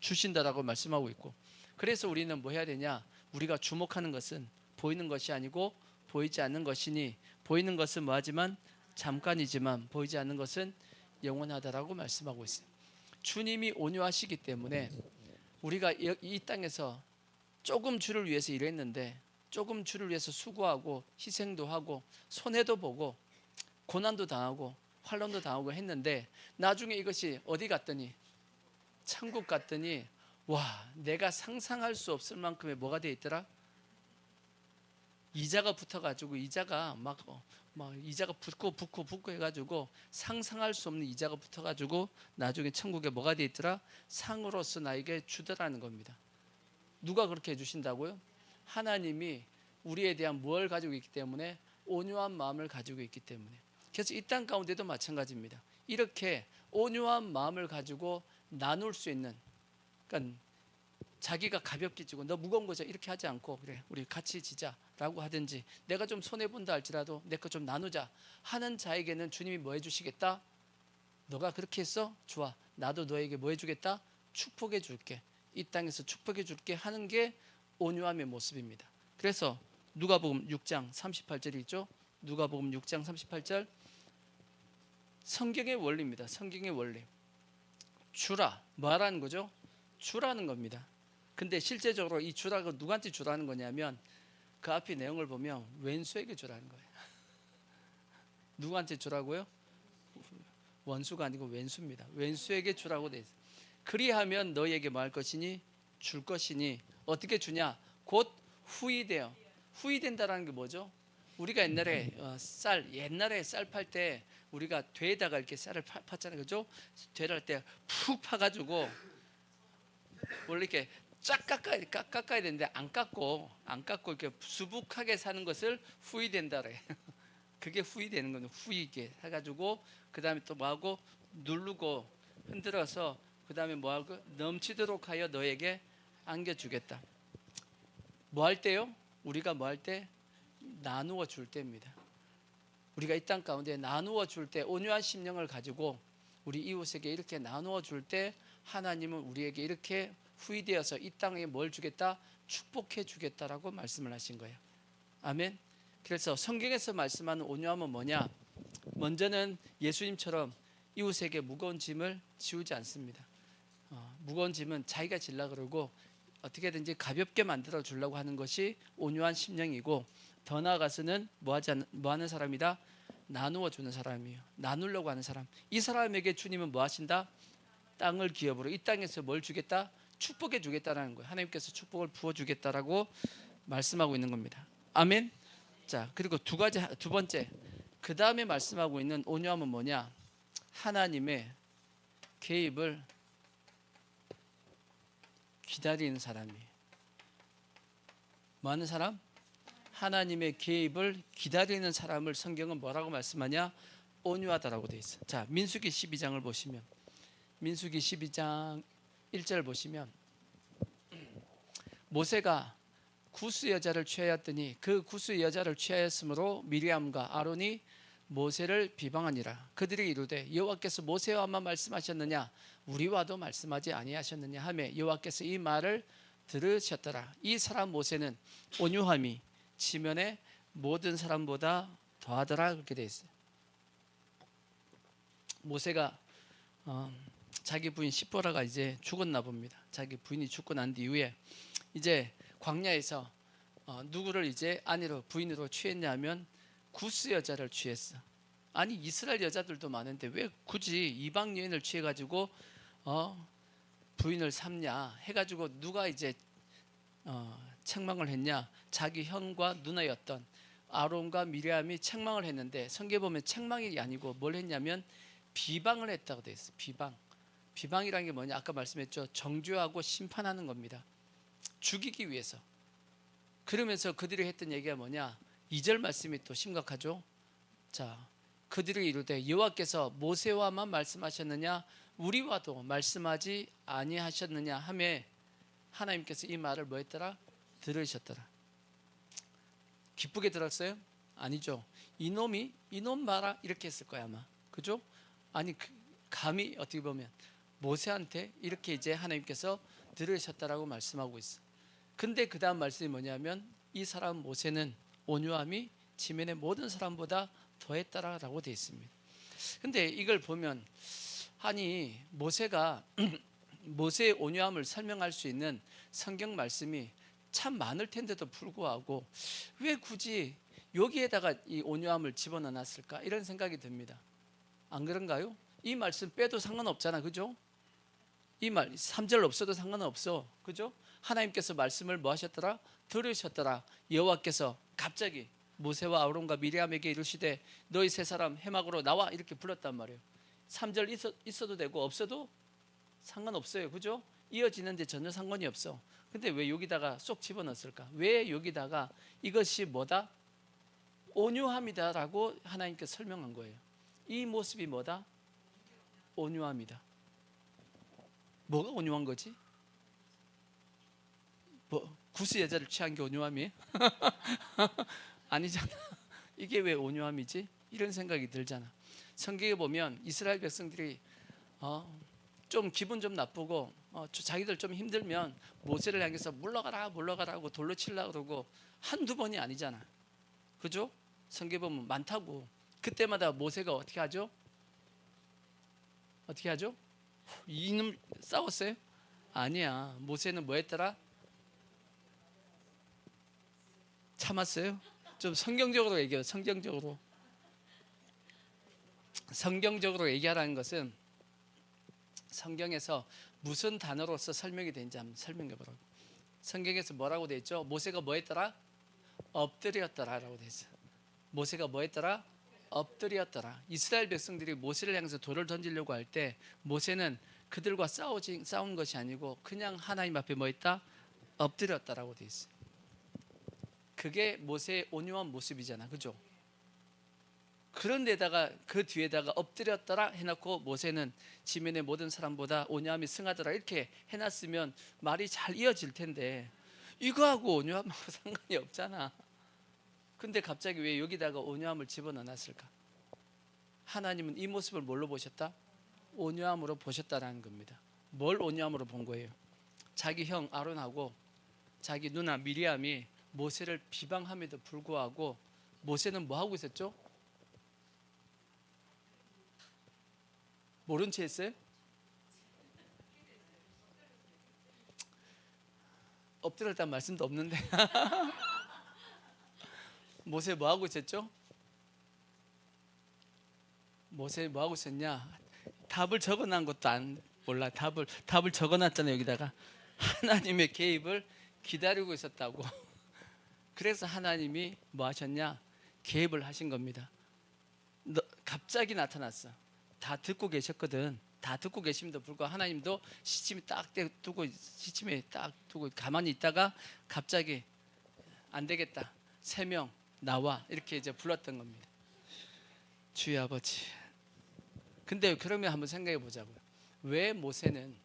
주신다라고 말씀하고 있고, 그래서 우리는 뭐 해야 되냐? 우리가 주목하는 것은 보이는 것이 아니고 보이지 않는 것이니, 보이는 것은 뭐하지만 잠깐이지만 보이지 않는 것은 영원하다라고 말씀하고 있어요. 주님이 온유하시기 때문에 우리가 이 땅에서 조금 주를 위해서 일했는데, 조금 주를 위해서 수고하고 희생도 하고 손해도 보고 고난도 당하고 환난도 당하고 했는데 나중에 이것이 어디 갔더니 천국 갔더니 와, 내가 상상할 수 없을 만큼의 뭐가 돼 있더라? 이자가 붙어가지고 이자가 막 이자가 붙고 해가지고 상상할 수 없는 이자가 붙어가지고 나중에 천국에 뭐가 돼 있더라? 상으로서 나에게 주더라는 겁니다. 누가 그렇게 해주신다고요? 하나님이 우리에 대한 뭘 가지고 있기 때문에 온유한 마음을 가지고 있기 때문에. 그래서 이 땅 가운데도 마찬가지입니다. 이렇게 온유한 마음을 가지고 나눌 수 있는, 그러니까 자기가 가볍게 지고 너 무거운 거죠 이렇게 하지 않고 그래 우리 같이 지자라고 하든지 내가 좀 손해본다 할지라도 내 거 좀 나누자 하는 자에게는 주님이 뭐 해주시겠다? 너가 그렇게 했어? 좋아, 나도 너에게 뭐 해주겠다? 축복해 줄게, 이 땅에서 축복해 줄게 하는 게 온유함의 모습입니다. 그래서 누가복음 6장 38절이 있죠. 누가복음 6장 38절, 성경의 원리입니다. 성경의 원리. 주라, 뭐라는 거죠? 주라는 겁니다. 근데 실제적으로 이 주라가 누구한테 주라는 거냐면 그 앞에 내용을 보면 왼수에게 주라는 거예요. 누구한테 주라고요? 원수가 아니고 왼수입니다. 왼수에게 주라고 돼 있어요. 그리하면 너희에게 뭐 할 것이니? 줄 것이니. 어떻게 주냐? 곧 후히되어. 후히된다라는 게 뭐죠? 우리가 옛날에 옛날에 쌀 팔 때 우리가 되에다가 이렇게 쌀을 팠잖아요, 그죠? 되를 할 때 푹 파가지고 원래 이렇게 쫙 깎아야 되는데 안 깎고 이렇게 수북하게 사는 것을 후히된다래. 그게 후히되는 거는 후히게 해가지고 그 다음에 또 뭐하고 누르고 흔들어서 그 다음에 뭐하고 넘치도록 하여 너에게 안겨주겠다. 뭐 할 때요? 우리가 뭐 할 때? 나누어 줄 때입니다. 우리가 이 땅 가운데 나누어 줄 때 온유한 심령을 가지고 우리 이웃에게 이렇게 나누어 줄 때 하나님은 우리에게 이렇게 후히되어서 이 땅에 뭘 주겠다? 축복해 주겠다라고 말씀을 하신 거예요. 아멘. 그래서 성경에서 말씀하는 온유함은 뭐냐? 먼저는 예수님처럼 이웃에게 무거운 짐을 지우지 않습니다. 무거운 짐은 자기가 질라 그러고 어떻게든지 가볍게 만들어 주려고 하는 것이 온유한 심령이고, 더 나아가서는 뭐 하는 사람이다? 나누어 주는 사람이에요. 나누려고 하는 사람. 이 사람에게 주님은 뭐 하신다? 땅을 기업으로, 이 땅에서 뭘 주겠다? 축복해 주겠다라는 거예요. 하나님께서 축복을 부어 주겠다라고 말씀하고 있는 겁니다. 아멘. 자, 그리고 두 번째, 그 다음에 말씀하고 있는 온유함은 뭐냐? 하나님의 개입을 기다리는 사람이에요. 뭐 하는 사람? 하나님의 개입을 기다리는 사람을 성경은 뭐라고 말씀하냐? 온유하다라고 되어 있어요. 자, 민수기 12장을 보시면, 민수기 12장 1절 보시면, 모세가 구스 여자를 취하였더니 그 구스 여자를 취하였으므로 미리암과 아론이 모세를 비방하니라. 그들이 이르되 여호와께서 모세와만 말씀하셨느냐 우리와도 말씀하지 아니하셨느냐 하며 여호와께서 이 말을 들으셨더라. 이 사람 모세는 온유함이 지면의 모든 사람보다 더하더라. 그렇게 되어 있어요. 모세가 자기 부인 시보라가 이제 죽었나 봅니다. 자기 부인이 죽고 난 이후에 이제 광야에서 누구를 이제 아내로 부인으로 취했냐면 구스 여자를 취했어. 아니 이스라엘 여자들도 많은데 왜 굳이 이방 여인을 취해가지고 부인을 삼냐 해가지고 누가 이제 책망을 했냐? 자기 형과 누나였던 아론과 미리암이 책망을 했는데 성경에 보면 책망이 아니고 뭘 했냐면 비방을 했다고 되어 있어요. 비방이라는 게 뭐냐? 아까 말씀했죠. 정죄하고 심판하는 겁니다. 죽이기 위해서. 그러면서 그들이 했던 얘기가 뭐냐? 2절 말씀이 또 심각하죠. 자, 그들이 이르되 여호와께서 모세와만 말씀하셨느냐 우리와도 말씀하지 아니하셨느냐 하며 하나님께서 이 말을 뭐 했더라? 들으셨더라. 기쁘게 들었어요? 아니죠. 이놈 봐라 이렇게 했을 거야 아마. 그죠? 아니 감히 어떻게 보면 모세한테 이렇게 이제 하나님께서 들으셨다라고 말씀하고 있어. 근데 그 다음 말씀이 뭐냐면 이 사람 모세는 온유함이 지면의 모든 사람보다 더했다라고 되어 있습니다. 근데 이걸 보면 아니 모세가 모세의 온유함을 설명할 수 있는 성경 말씀이 참 많을 텐데도 불구하고 왜 굳이 여기에다가 이 온유함을 집어넣어 놨을까 이런 생각이 듭니다. 안 그런가요? 이 말씀 빼도 상관없잖아, 그죠? 이 말 3절 없어도 상관없어, 그죠? 하나님께서 말씀을 뭐 하셨더라? 들으셨더라. 여호와께서 갑자기 모세와 아론과 미리암에게 이르시되 너희 세 사람 해막으로 나와 이렇게 불렀단 말이에요. 3절 있어도 되고 없어도 상관없어요, 그죠? 이어지는데 전혀 상관이 없어. 근데 왜 여기다가 쏙 집어넣었을까? 왜 여기다가 이것이 뭐다? 온유함이다라고 하나님께서 설명한 거예요. 이 모습이 뭐다? 온유함이다. 뭐가 온유한 거지? 뭐 구스 여자를 취한 게 온유함이에요? 아니잖아. 이게 왜 온유함이지? 이런 생각이 들잖아. 성경에 보면 이스라엘 백성들이 좀 기분 좀 나쁘고 자기들 좀 힘들면 모세를 향해서 물러가라 물러가라고 돌로 치려고 그러고 한두 번이 아니잖아, 그죠? 성경에 보면 많다고. 그때마다 모세가 어떻게 하죠? 어떻게 하죠? 이놈 싸웠어요? 아니야. 모세는 뭐 했더라? 참았어요? 좀 성경적으로 얘기해요. 성경적으로 얘기하라는 것은 성경에서 무슨 단어로서 설명이 되는지 한번 설명해 보라고. 성경에서 뭐라고 돼 있죠? 모세가 뭐 했더라? 엎드렸더라라고 돼 있어. 모세가 뭐 했더라? 엎드렸더라. 이스라엘 백성들이 모세를 향해서 돌을 던지려고 할 때 모세는 그들과 싸운 것이 아니고 그냥 하나님 앞에 뭐 했다? 엎드렸다라고 돼 있어요. 그게 모세의 온유한 모습이잖아, 그죠? 그런데다가 그 뒤에다가 엎드렸더라 해놓고 모세는 지면의 모든 사람보다 온유함이 승하더라 이렇게 해놨으면 말이 잘 이어질 텐데 이거하고 온유함하고 상관이 없잖아. 근데 갑자기 왜 여기다가 온유함을 집어넣어놨을까? 하나님은 이 모습을 뭘로 보셨다? 온유함으로 보셨다라는 겁니다. 뭘 온유함으로 본 거예요? 자기 형 아론하고 자기 누나 미리암이 모세를 비방함에도 불구하고 모세는 뭐 하고 있었죠? 모른 채 했어요? 엎드렸다는 말씀도 없는데 모세 뭐 하고 있었죠? 모세 뭐 하고 있었냐? 답을 적어놓은 것도 안 몰라. 답을 적어놨잖아요. 여기다가 하나님의 개입을 기다리고 있었다고. 그래서 하나님이 뭐 하셨냐? 개입을 하신 겁니다. 갑자기 나타났어. 다 듣고 계셨거든. 다 듣고 계심에도 불구하고 하나님도 시침에 딱 두고 가만히 있다가 갑자기 안 되겠다. 3명 나와 이렇게 이제 불렀던 겁니다. 주의 아버지. 근데 그러면 한번 생각해 보자고요. 왜 모세는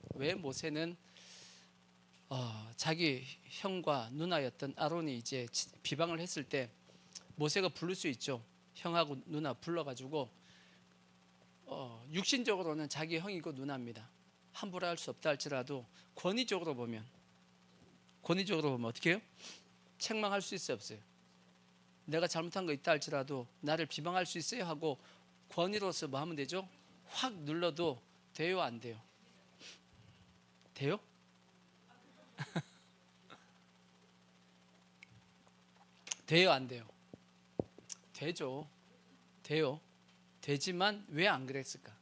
자기 형과 누나였던 아론이 이제 비방을 했을 때 모세가 부를 수 있죠. 형하고 누나 불러가지고 육신적으로는 자기 형이고 누나입니다. 함부로 할 수 없다 할지라도 권위적으로 보면 어떻게 해요? 책망할 수 있어요, 없어요? 내가 잘못한 거 있다 할지라도 나를 비방할 수 있어요 하고 권위로서 뭐 하면 되죠? 확 눌러도 돼요, 안 돼요? 돼요? 돼요, 안 돼요? 되죠. 돼요. 되지만 왜 안 그랬을까?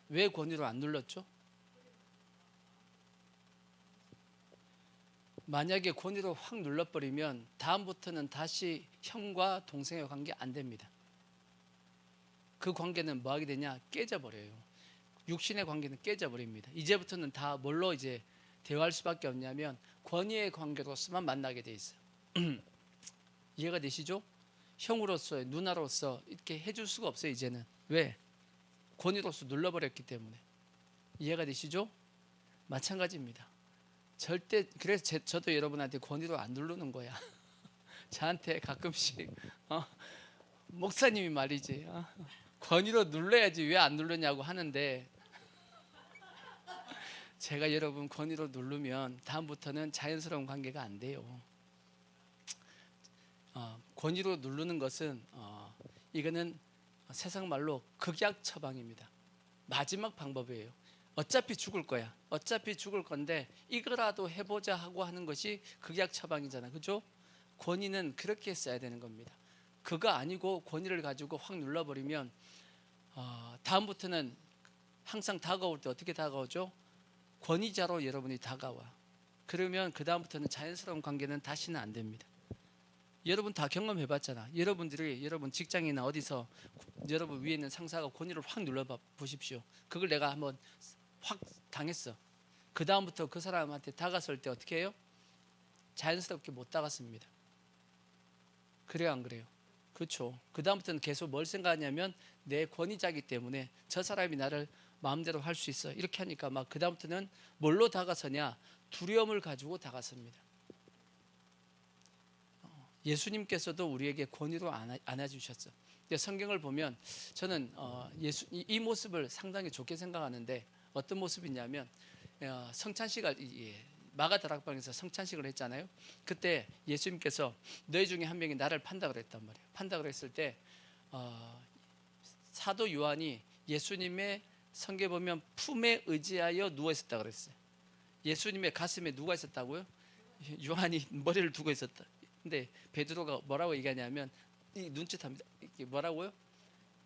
왜 권위로 안 눌렀죠? 만약에 권위로 확 눌러버리면 다음부터는 다시 형과 동생의 관계 안 됩니다. 그 관계는 뭐 하게 되냐? 깨져버려요. 육신의 관계는 깨져버립니다. 이제부터는 다 뭘로 이제 대화할 수밖에 없냐면 권위의 관계로서만 만나게 돼 있어요. 이해가 되시죠? 형으로서 누나로서 이렇게 해줄 수가 없어요. 이제는. 왜? 권위로서 눌러버렸기 때문에. 이해가 되시죠? 마찬가지입니다. 절대. 그래서 저도 여러분한테 권위로 안 누르는 거야. 저한테 가끔씩 목사님이 말이지 권위로 눌러야지 왜 안 누르냐고 하는데 제가 여러분 권위로 누르면 다음부터는 자연스러운 관계가 안 돼요. 권위로 누르는 것은 이거는 세상 말로 극약 처방입니다. 마지막 방법이에요. 어차피 죽을 거야. 어차피 죽을 건데 이거라도 해보자 하고 하는 것이 극약 처방이잖아, 그죠? 권위는 그렇게 써야 되는 겁니다. 그거 아니고 권위를 가지고 확 눌러버리면 다음부터는 항상 다가올 때 어떻게 다가오죠? 권위자로 여러분이 다가와. 그러면 그 다음부터는 자연스러운 관계는 다시는 안 됩니다. 여러분 다 경험해봤잖아. 여러분 직장이나 어디서 여러분 위에 있는 상사가 권위를 확 눌러봐 보십시오. 그걸 내가 한번 확 당했어. 그 다음부터 그 사람한테 다가설 때 어떻게 해요? 자연스럽게 못 다가섭니다. 그래요, 안 그래요? 그렇죠. 그 다음부터는 계속 뭘 생각하냐면 내 권위자이기 때문에 저 사람이 나를 마음대로 할 수 있어. 이렇게 하니까 막 그 다음부터는 뭘로 다가서냐? 두려움을 가지고 다가섭니다. 예수님께서도 우리에게 권위로 안아주셨어. 근데 성경을 보면 저는 이 모습을 상당히 좋게 생각하는데 어떤 모습이냐면 성찬식을 마가다락방에서 성찬식을 했잖아요. 그때 예수님께서 너희 중에 한 명이 나를 판다 그랬단 말이에요. 판다 그랬을 때 사도 요한이 예수님의 성경에 보면 품에 의지하여 누워 있었다 그랬어요. 예수님의 가슴에 누가 있었다고요? 요한이 머리를 두고 있었다. 근데 베드로가 뭐라고 얘기하냐면 이 눈짓합니다. 이게 뭐라고요?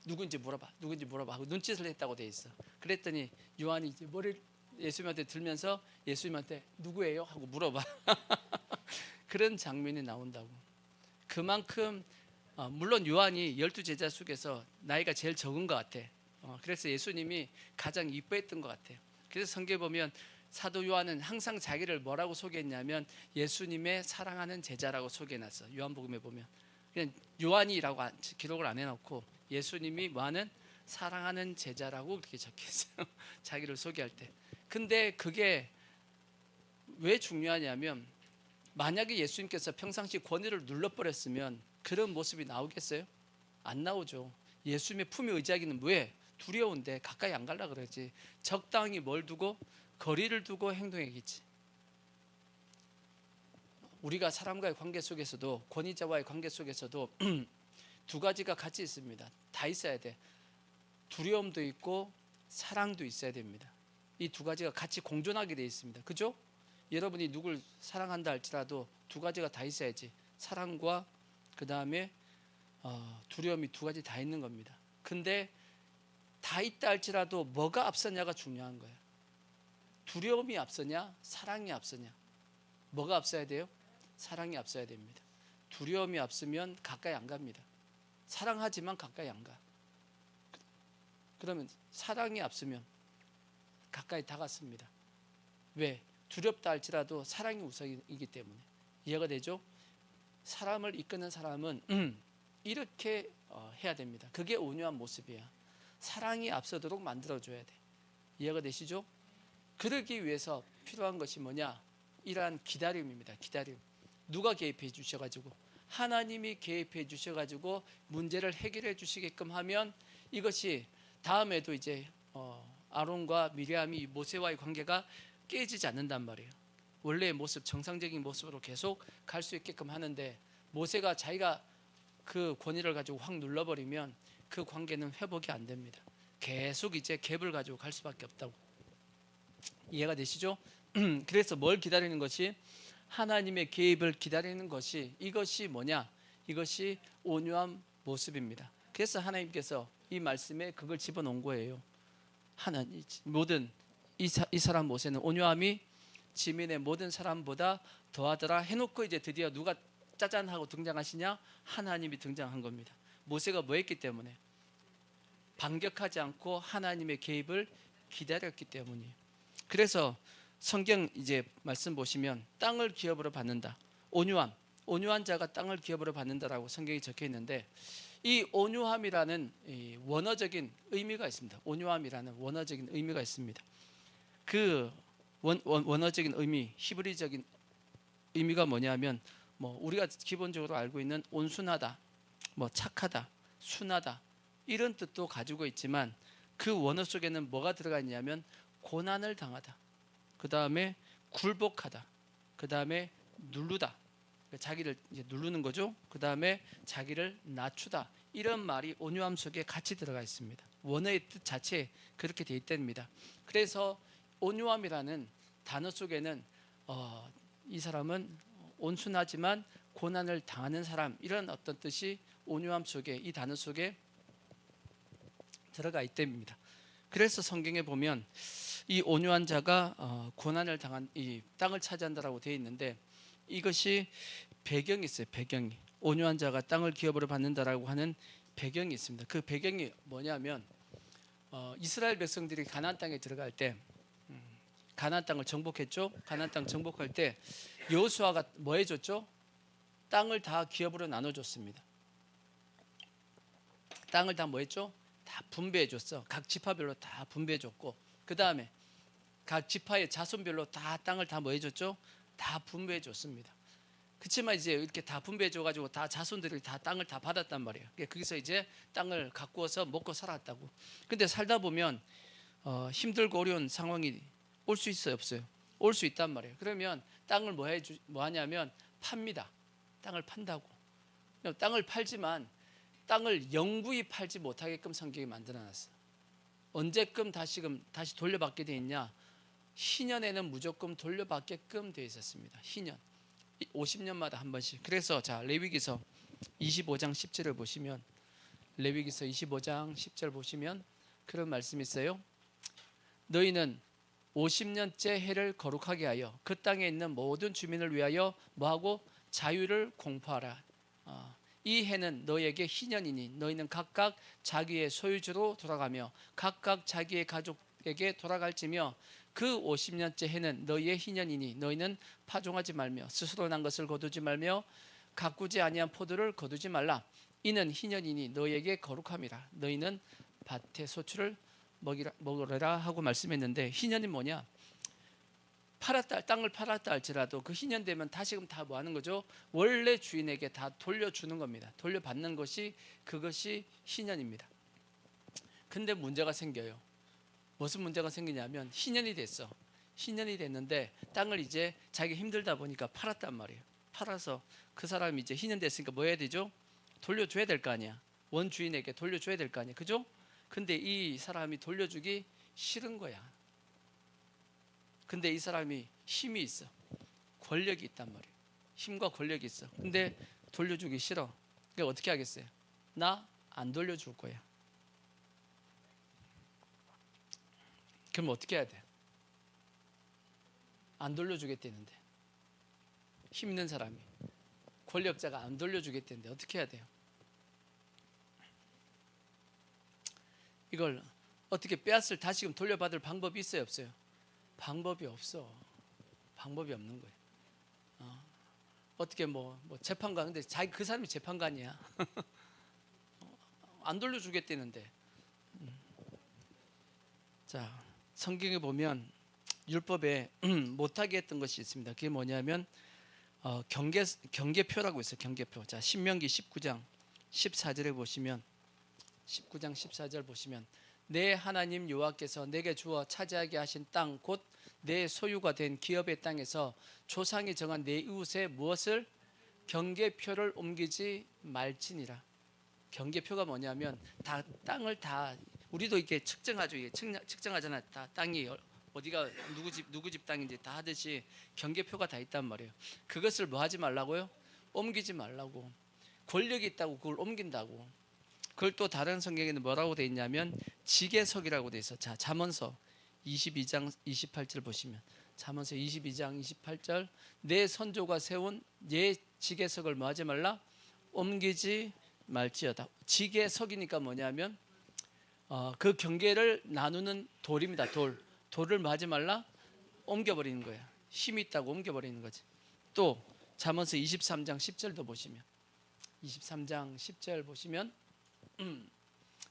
누군지 물어봐 하고 눈짓을 했다고 돼 있어. 그랬더니 요한이 이제 머리를 예수님한테 들면서 예수님한테 누구예요? 하고 물어봐. 그런 장면이 나온다고. 그만큼 물론 요한이 12제자 속에서 나이가 제일 적은 것 같아. 그래서 예수님이 가장 이뻐했던 것 같아요. 그래서 성경에 보면 사도 요한은 항상 자기를 뭐라고 소개했냐면 예수님의 사랑하는 제자라고 소개해놨어. 요한복음에 보면 그냥 요한이라고 기록을 안 해놓고 예수님이 뭐하는 사랑하는 제자라고 그렇게 적혀있어요. 자기를 소개할 때. 근데 그게 왜 중요하냐면 만약에 예수님께서 평상시 권위를 눌러버렸으면 그런 모습이 나오겠어요? 안 나오죠. 예수님의 품에 의지하기는 왜? 두려운데 가까이 안 가려고 그러지. 적당히 뭘 두고? 거리를 두고 행동해야겠지. 우리가 사람과의 관계 속에서도 권위자와의 관계 속에서도 두 가지가 같이 있습니다. 다 있어야 돼. 두려움도 있고 사랑도 있어야 됩니다. 이 두 가지가 같이 공존하게 되어 있습니다. 그죠? 여러분이 누굴 사랑한다 할지라도 두 가지가 다 있어야지. 사랑과 그 다음에 두려움이 두 가지 다 있는 겁니다. 근데 다 있다 할지라도 뭐가 앞서냐가 중요한 거예요. 두려움이 앞서냐 사랑이 앞서냐. 뭐가 앞서야 돼요? 사랑이 앞서야 됩니다. 두려움이 앞서면 가까이 안 갑니다. 사랑하지만 가까이 안 가. 그러면 사랑이 앞서면 가까이 다가섭니다. 왜? 두렵다 할지라도 사랑이 우선이기 때문에. 이해가 되죠? 사람을 이끄는 사람은 이렇게 해야 됩니다. 그게 온유한 모습이야. 사랑이 앞서도록 만들어줘야 돼. 이해가 되시죠? 그러기 위해서 필요한 것이 뭐냐? 이러한 기다림입니다. 기다림. 누가 개입해 주셔가지고 하나님이 개입해 주셔가지고 문제를 해결해 주시게끔 하면 이것이 다음에도 이제 아론과 미리암이 모세와의 관계가 깨지지 않는단 말이에요. 원래의 모습, 정상적인 모습으로 계속 갈 수 있게끔 하는데 모세가 자기가 그 권위를 가지고 확 눌러버리면 그 관계는 회복이 안 됩니다. 계속 이제 갭을 가지고 갈 수밖에 없다고. 이해가 되시죠? 그래서 뭘 기다리는 것이 하나님의 개입을 기다리는 것이 이것이 뭐냐? 이것이 온유한 모습입니다. 그래서 하나님께서 이 말씀에 그걸 집어넣은 거예요. 하나님 모든 이 사람 모세는 온유함이 지민의 모든 사람보다 더하더라 해놓고 이제 드디어 누가 짜잔 하고 등장하시냐? 하나님이 등장한 겁니다. 모세가 뭐 했기 때문에? 반격하지 않고 하나님의 개입을 기다렸기 때문이에요. 그래서 성경 이제 말씀 보시면 땅을 기업으로 받는다. 온유한 자가 땅을 기업으로 받는다라고 성경이 적혀 있는데 이 온유함이라는 이 원어적인 의미가 있습니다. 온유함이라는 원어적인 의미가 있습니다. 그 원어적인 의미, 히브리적인 의미가 뭐냐면 뭐 우리가 기본적으로 알고 있는 온순하다, 뭐 착하다, 순하다 이런 뜻도 가지고 있지만 그 원어 속에는 뭐가 들어가 있냐면 고난을 당하다, 그 다음에 굴복하다, 그 다음에 누르다, 자기를 이제 누르는 거죠. 그 다음에 자기를 낮추다 이런 말이 온유함 속에 같이 들어가 있습니다. 원어의 뜻 자체에 그렇게 되어 있답니다. 그래서 온유함이라는 단어 속에는 이 사람은 온순하지만 고난을 당하는 사람, 이런 어떤 뜻이 온유함 속에, 이 단어 속에 들어가 있답니다. 그래서 성경에 보면 이 온유한 자가 고난을 당한 이 땅을 차지한다라고 되어 있는데, 이것이 배경이 있어요. 배경이, 온유한 자가 땅을 기업으로 받는다라고 하는 배경이 있습니다. 그 배경이 뭐냐면 이스라엘 백성들이 가나안 땅에 들어갈 때 가나안 땅을 정복했죠. 가나안 땅 정복할 때 여호수아가 뭐 해줬죠? 땅을 다 기업으로 나눠줬습니다. 땅을 다 뭐 했죠? 다 분배해줬어. 각 지파별로 다 분배해줬고, 그 다음에 각 지파의 자손별로 다 땅을 다 뭐 해줬죠? 다 분배해줬습니다. 그렇지만 이제 이렇게 다 분배해줘가지고 다 자손들이 다 땅을 다 받았단 말이에요. 거기서 이제 땅을 가꾸어서 먹고 살았다고. 근데 살다 보면 힘들고 어려운 상황이 올 수 있어요, 없어요? 올 수 있단 말이에요. 그러면 땅을 뭐 하냐면 팝니다. 땅을 판다고. 땅을 팔지만 땅을 영구히 팔지 못하게끔 성경이 만들어놨어요. 언제끔 다시 돌려받게 돼 있냐? 희년에는 무조건 돌려받게끔 돼 있었습니다. 희년 50년마다 한 번씩. 그래서 자, 레위기서 25장 10절을 보시면, 레위기서 25장 10절 보시면 그런 말씀이 있어요. 너희는 50년째 해를 거룩하게 하여 그 땅에 있는 모든 주민을 위하여 뭐하고? 자유를 공포하라. 이 해는 너희에게 희년이니 너희는 각각 자기의 소유주로 돌아가며 각각 자기의 가족에게 돌아갈지며, 그 50년째 해는 너희의 희년이니 너희는 파종하지 말며 스스로 난 것을 거두지 말며 가꾸지 아니한 포도를 거두지 말라. 이는 희년이니 너희에게 거룩함이라. 너희는 밭의 소출을 먹으라 하고 말씀했는데, 희년이 뭐냐? 땅을 팔았다 할지라도 그 희년 되면 다시금 다 뭐 하는 거죠? 원래 주인에게 다 돌려주는 겁니다. 돌려받는 것이, 그것이 희년입니다. 근데 문제가 생겨요. 무슨 문제가 생기냐면, 희년이 됐어. 희년이 됐는데 땅을 이제 자기가 힘들다 보니까 팔았단 말이에요. 팔아서 그 사람이 이제 희년 됐으니까 뭐 해야 되죠? 돌려줘야 될 거 아니야. 원주인에게 돌려줘야 될 거 아니야. 그죠? 근데 이 사람이 돌려주기 싫은 거야. 근데 이 사람이 힘이 있어. 권력이 있단 말이에요. 힘과 권력이 있어. 근데 돌려주기 싫어. 그러니까 어떻게 하겠어요? 나 안 돌려줄 거야. 그럼 어떻게 해야 돼? 안 돌려주겠다는데, 힘 있는 사람이, 권력자가 안 돌려주겠다는데 어떻게 해야 돼요? 이걸 어떻게 빼앗을 다시금 돌려받을 방법이 있어요, 없어요? 방법이 없어. 방법이 없는 거예요. 어떻게 뭐 재판관, 근데 그 사람이 재판관이야. 안 돌려주겠다는데. 자, 성경에 보면 율법에 못하게 했던 것이 있습니다. 그게 뭐냐면 경계표라고 있어요. 경계표. 자, 신명기 19장 14절에 보시면, 19장 14절 보시면, 내 하나님 여호와께서 내게 주어 차지하게 하신 땅 곧 내 소유가 된 기업의 땅에서 조상이 정한 내 이웃의 무엇을? 경계표를 옮기지 말지니라. 경계표가 뭐냐면 다 땅을 다, 우리도 이렇게 측정하죠. 측정하잖아. 다 땅이 어디가 누구 집 땅인지 다 하듯이 경계표가 다 있단 말이에요. 그것을 뭐 하지 말라고요? 옮기지 말라고. 권력이 있다고 그걸 옮긴다고. 그걸 또 다른 성경에는 뭐라고 돼 있냐면 지계석이라고 돼 있어. 자, 잠언서 22장 28절 보시면, 잠언서 22장 28절, 내 선조가 세운 내 지계석을 뭐 하지 말라? 옮기지 말지어다. 지계석이니까 뭐냐면 그 경계를 나누는 돌입니다. 돌을 뭐 하지 말라? 옮겨버리는 거야. 힘이 있다고 옮겨버리는 거지. 또 잠언서 23장 10절도 보시면, 23장 10절 보시면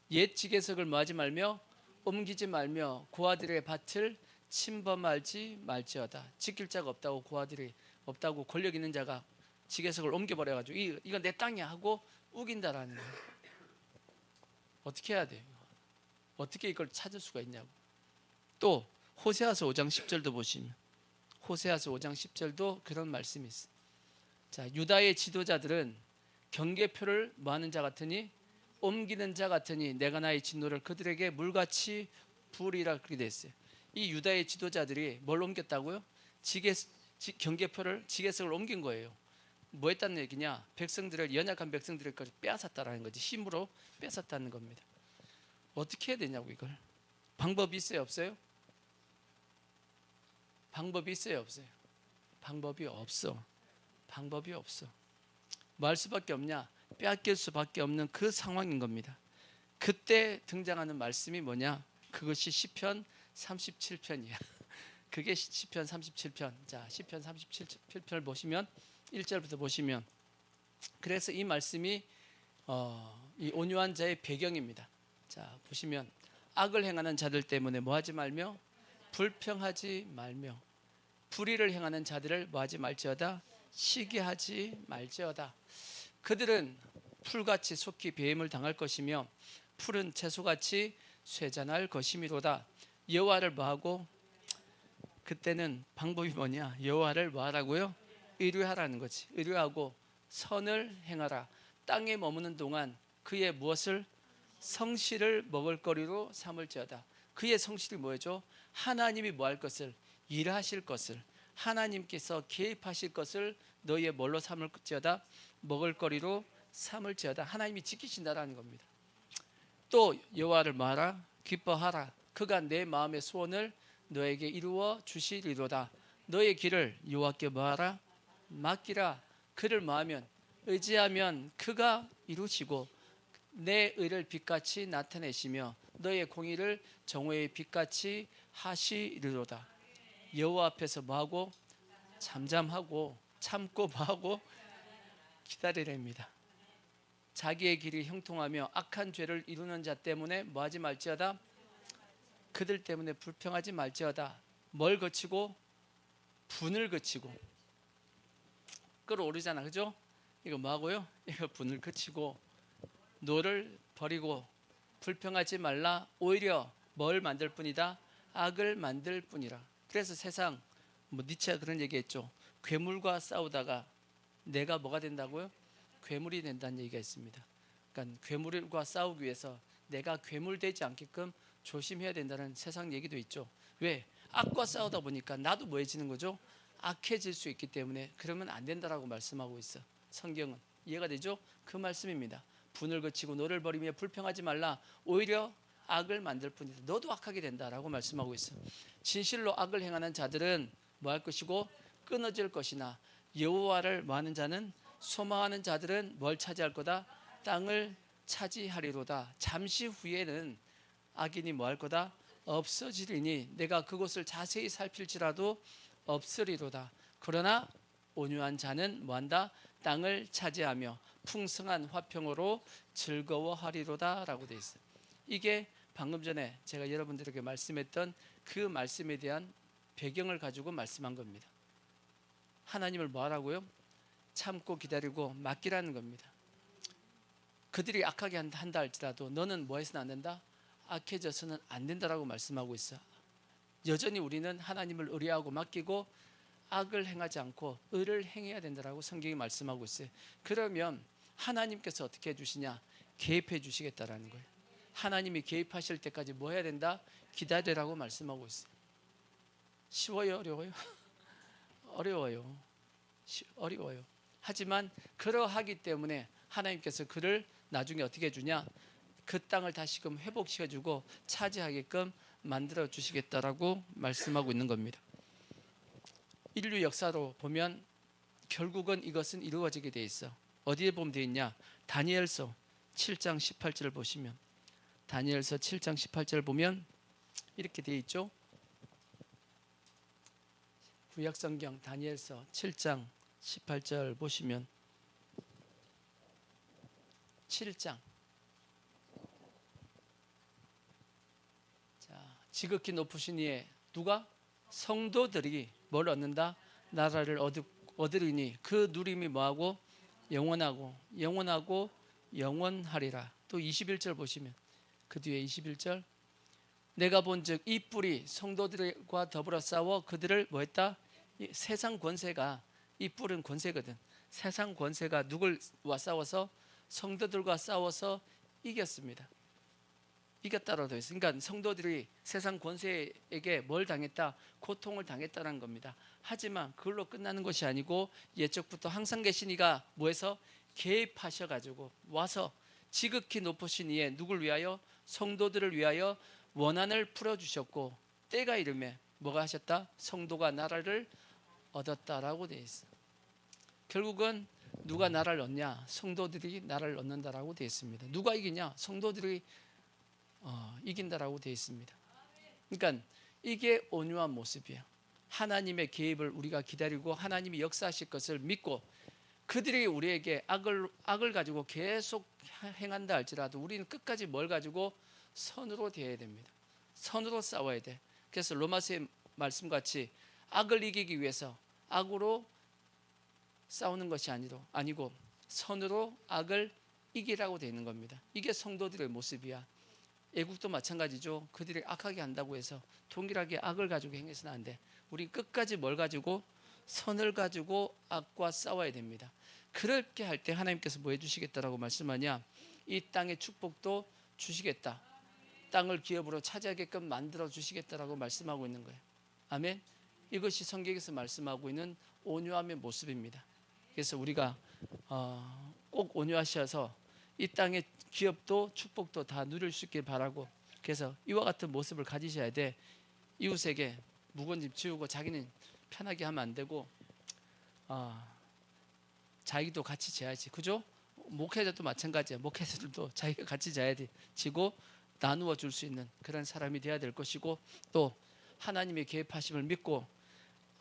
옛 지계석을 뭐 하지 말며 옮기지 말며 고아들의 밭을 침범하지 말지어다. 지킬 자가 없다고, 고아들이 없다고, 권력 있는 자가 지계석을 옮겨버려가지고 이건 내 땅이야 하고 우긴다라는 거예요. 어떻게 해야 돼요? 어떻게 이걸 찾을 수가 있냐고. 또 호세아서 5장 10절도 보시면, 호세아서 5장 10절도 그런 말씀이 있어요. 자, 유다의 지도자들은 경계표를 뭐 하는 자 같으니? 옮기는 자 같으니 내가 나의 진노를 그들에게 물같이 부으리라. 그렇게 됐어요. 이 유다의 지도자들이 뭘 옮겼다고요? 경계표를, 지계석을 옮긴 거예요. 뭐 했다는 얘기냐? 백성들을 연약한 백성들을 빼앗았다라는 거지. 힘으로 뺏었다는 겁니다. 어떻게 해야 되냐고 이걸. 방법이 있어요, 없어요? 방법이 있어요, 없어요? 방법이 없어. 방법이 없어. 뭐 할 수밖에 없냐? 빼앗길 수밖에 없는 그 상황인 겁니다. 그때 등장하는 말씀이 뭐냐? 그것이 시편 37편이야. 그게 시편 37편. 자, 시편 37편을 보시면 1절부터 보시면, 그래서 이 말씀이 이 온유한 자의 배경입니다. 자, 보시면 악을 행하는 자들 때문에 뭐하지 말며 불평하지 말며 불의를 행하는 자들을 뭐하지 말지어다 시기하지 말지어다. 그들은 풀같이 속히 배임을 당할 것이며 풀은 채소같이 쇠잔할 것이미로다. 여호와를 뭐하고, 그때는 방법이 뭐냐? 여호와를 뭐하라고요? 의뢰하라는 거지. 의뢰하고 선을 행하라. 땅에 머무는 동안 그의 무엇을? 성실을 먹을거리로 삼을지어다. 그의 성실이 뭐죠? 하나님이 뭐 할 것을? 일하실 것을, 하나님께서 개입하실 것을 너희의 뭘로 삼을지어다? 먹을거리로 삼을지어다. 하나님이 지키신다라는 겁니다. 또 여호와를 뭐하라? 기뻐하라. 그가 내 마음의 소원을 너에게 이루어 주시리로다. 너의 길을 여호와께 뭐하라? 맡기라. 그를 뭐하면? 의지하면 그가 이루시고 내 의를 빛같이 나타내시며 너의 공의를 정오의 빛같이 하시리로다. 여호와 앞에서 뭐하고? 잠잠하고 참고 뭐하고? 기다리랍니다. 자기의 길이 형통하며 악한 죄를 이루는 자 때문에 뭐하지 말지어다? 그들 때문에 불평하지 말지어다. 뭘 거치고? 분을 거치고. 끌어오르잖아, 그죠? 이거 뭐하고요? 이거 분을 거치고 노를 버리고 불평하지 말라. 오히려 뭘 만들 뿐이다? 악을 만들 뿐이라. 그래서 세상, 니체가 그런 얘기했죠. 괴물과 싸우다가 내가 뭐가 된다고요? 괴물이 된다는 얘기가 있습니다. 그러니까 괴물과 싸우기 위해서 내가 괴물 되지 않게끔 조심해야 된다는 세상 얘기도 있죠. 왜? 악과 싸우다 보니까 나도 뭐해지는 거죠? 악해질 수 있기 때문에 그러면 안 된다라고 말씀하고 있어. 성경은 이해가 되죠? 그 말씀입니다. 분을 거치고 노를 버리며 불평하지 말라. 오히려 악을 만들 뿐이다. 너도 악하게 된다라고 말씀하고 있어. 진실로 악을 행하는 자들은 뭐 할 것이고 끊어질 것이나 여호와를 뭐하는 자는, 소망하는 자들은 뭘 차지할 거다? 땅을 차지하리로다. 잠시 후에는 악인이 뭐 할 거다? 없어지리니 내가 그곳을 자세히 살필지라도 없으리로다. 그러나 온유한 자는 뭐한다? 땅을 차지하며 풍성한 화평으로 즐거워하리로다 라고 되어 있어요. 이게 방금 전에 제가 여러분들에게 말씀했던 그 말씀에 대한 배경을 가지고 말씀한 겁니다. 하나님을 뭐 하라고요? 참고 기다리고 맡기라는 겁니다. 그들이 악하게 한다 할지라도 너는 뭐 해서는 안 된다? 악해져서는 안 된다라고 말씀하고 있어. 여전히 우리는 하나님을 의뢰하고 맡기고 악을 행하지 않고 의를 행해야 된다라고 성경이 말씀하고 있어요. 그러면 하나님께서 어떻게 해주시냐? 개입해 주시겠다라는 거예요. 하나님이 개입하실 때까지 뭐 해야 된다? 기다리라고 말씀하고 있어요. 쉬워요? 어려워요? 어려워요. 어려워요. 하지만 그러하기 때문에 하나님께서 그를 나중에 어떻게 해주냐? 그 땅을 다시금 회복시켜주고 차지하게끔 만들어 주시겠다라고 말씀하고 있는 겁니다. 인류 역사로 보면 결국은 이것은 이루어지게 돼 있어. 어디에 보면 돼 있냐? 다니엘서 7장 18절을 보시면, 다니엘서 7장 18절 보면 이렇게 돼 있죠. 구약성경 다니엘서 7장 18절 보시면, 7장, 자, 지극히 높으신 이에 누가? 성도들이 뭘 얻는다? 나라를 얻으리니 그 누림이 뭐하고? 영원하고 영원하고 영원하리라. 또 21절 보시면, 그 뒤에 21절, 내가 본즉 이 뿔이 성도들과 더불어 싸워 그들을 뭐했다? 세상 권세가, 이 뿔은 권세거든. 세상 권세가 누굴과 싸워서? 성도들과 싸워서 이겼습니다. 이겼다라고 되어 있어요. 그러니까 성도들이 세상 권세에게 뭘 당했다? 고통을 당했다는 겁니다. 하지만 그걸로 끝나는 것이 아니고 예적부터 항상 계신 이가 뭐해서 개입하셔가지고 와서 지극히 높으신 이에 누굴 위하여? 성도들을 위하여 원한을 풀어주셨고 때가 이르매 뭐가 하셨다? 성도가 나라를 얻었다라고 되어 있어요. 결국은 누가 나라를 얻냐? 성도들이 나라를 얻는다라고 되어 있습니다. 누가 이기냐? 성도들이 이긴다라고 되어 있습니다. 그러니까 이게 온유한 모습이에요. 하나님의 개입을 우리가 기다리고 하나님이 역사하실 것을 믿고 그들이 우리에게 악을 가지고 계속 행한다 할지라도 우리는 끝까지 뭘 가지고 선으로 대해야 됩니다. 선으로 싸워야 돼. 그래서 로마서의 말씀같이 악을 이기기 위해서 악으로 싸우는 것이 아니고 선으로 악을 이기라고 되어 있는 겁니다. 이게 성도들의 모습이야. 애국도 마찬가지죠. 그들이 악하게 한다고 해서 동일하게 악을 가지고 행해서는 안 돼. 우리 끝까지 뭘 가지고? 선을 가지고 악과 싸워야 됩니다. 그렇게 할 때 하나님께서 뭐 해주시겠다라고 말씀하냐? 이 땅의 축복도 주시겠다. 땅을 기업으로 차지하게끔 만들어 주시겠다라고 말씀하고 있는 거예요. 아멘. 이것이 성경에서 말씀하고 있는 온유함의 모습입니다. 그래서 우리가 꼭 온유하셔서 이 땅의 기업도 축복도 다 누릴 수 있길 바라고, 그래서 이와 같은 모습을 가지셔야 돼. 이웃에게 무거운 짐 지우고 자기는 편하게 하면 안 되고 자기도 같이 져야지. 그죠? 목회자도 마찬가지야. 목회자들도 자기가 같이 지고 나누어 줄 수 있는 그런 사람이 되어야 될 것이고, 또 하나님의 개입하심을 믿고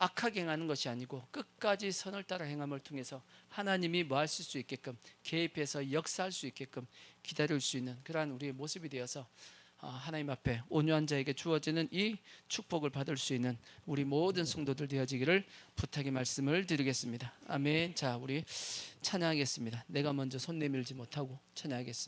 악하게 행하는 것이 아니고 끝까지 선을 따라 행함을 통해서 하나님이 뭐 하실 수 있게끔 개입해서 역사할 수 있게끔 기다릴 수 있는 그러한 우리의 모습이 되어서 하나님 앞에 온유한 자에게 주어지는 이 축복을 받을 수 있는 우리 모든 성도들 되어지기를 부탁의 말씀을 드리겠습니다. 아멘. 자, 우리 찬양하겠습니다. 내가 먼저 손 내밀지 못하고 찬양하겠습니다.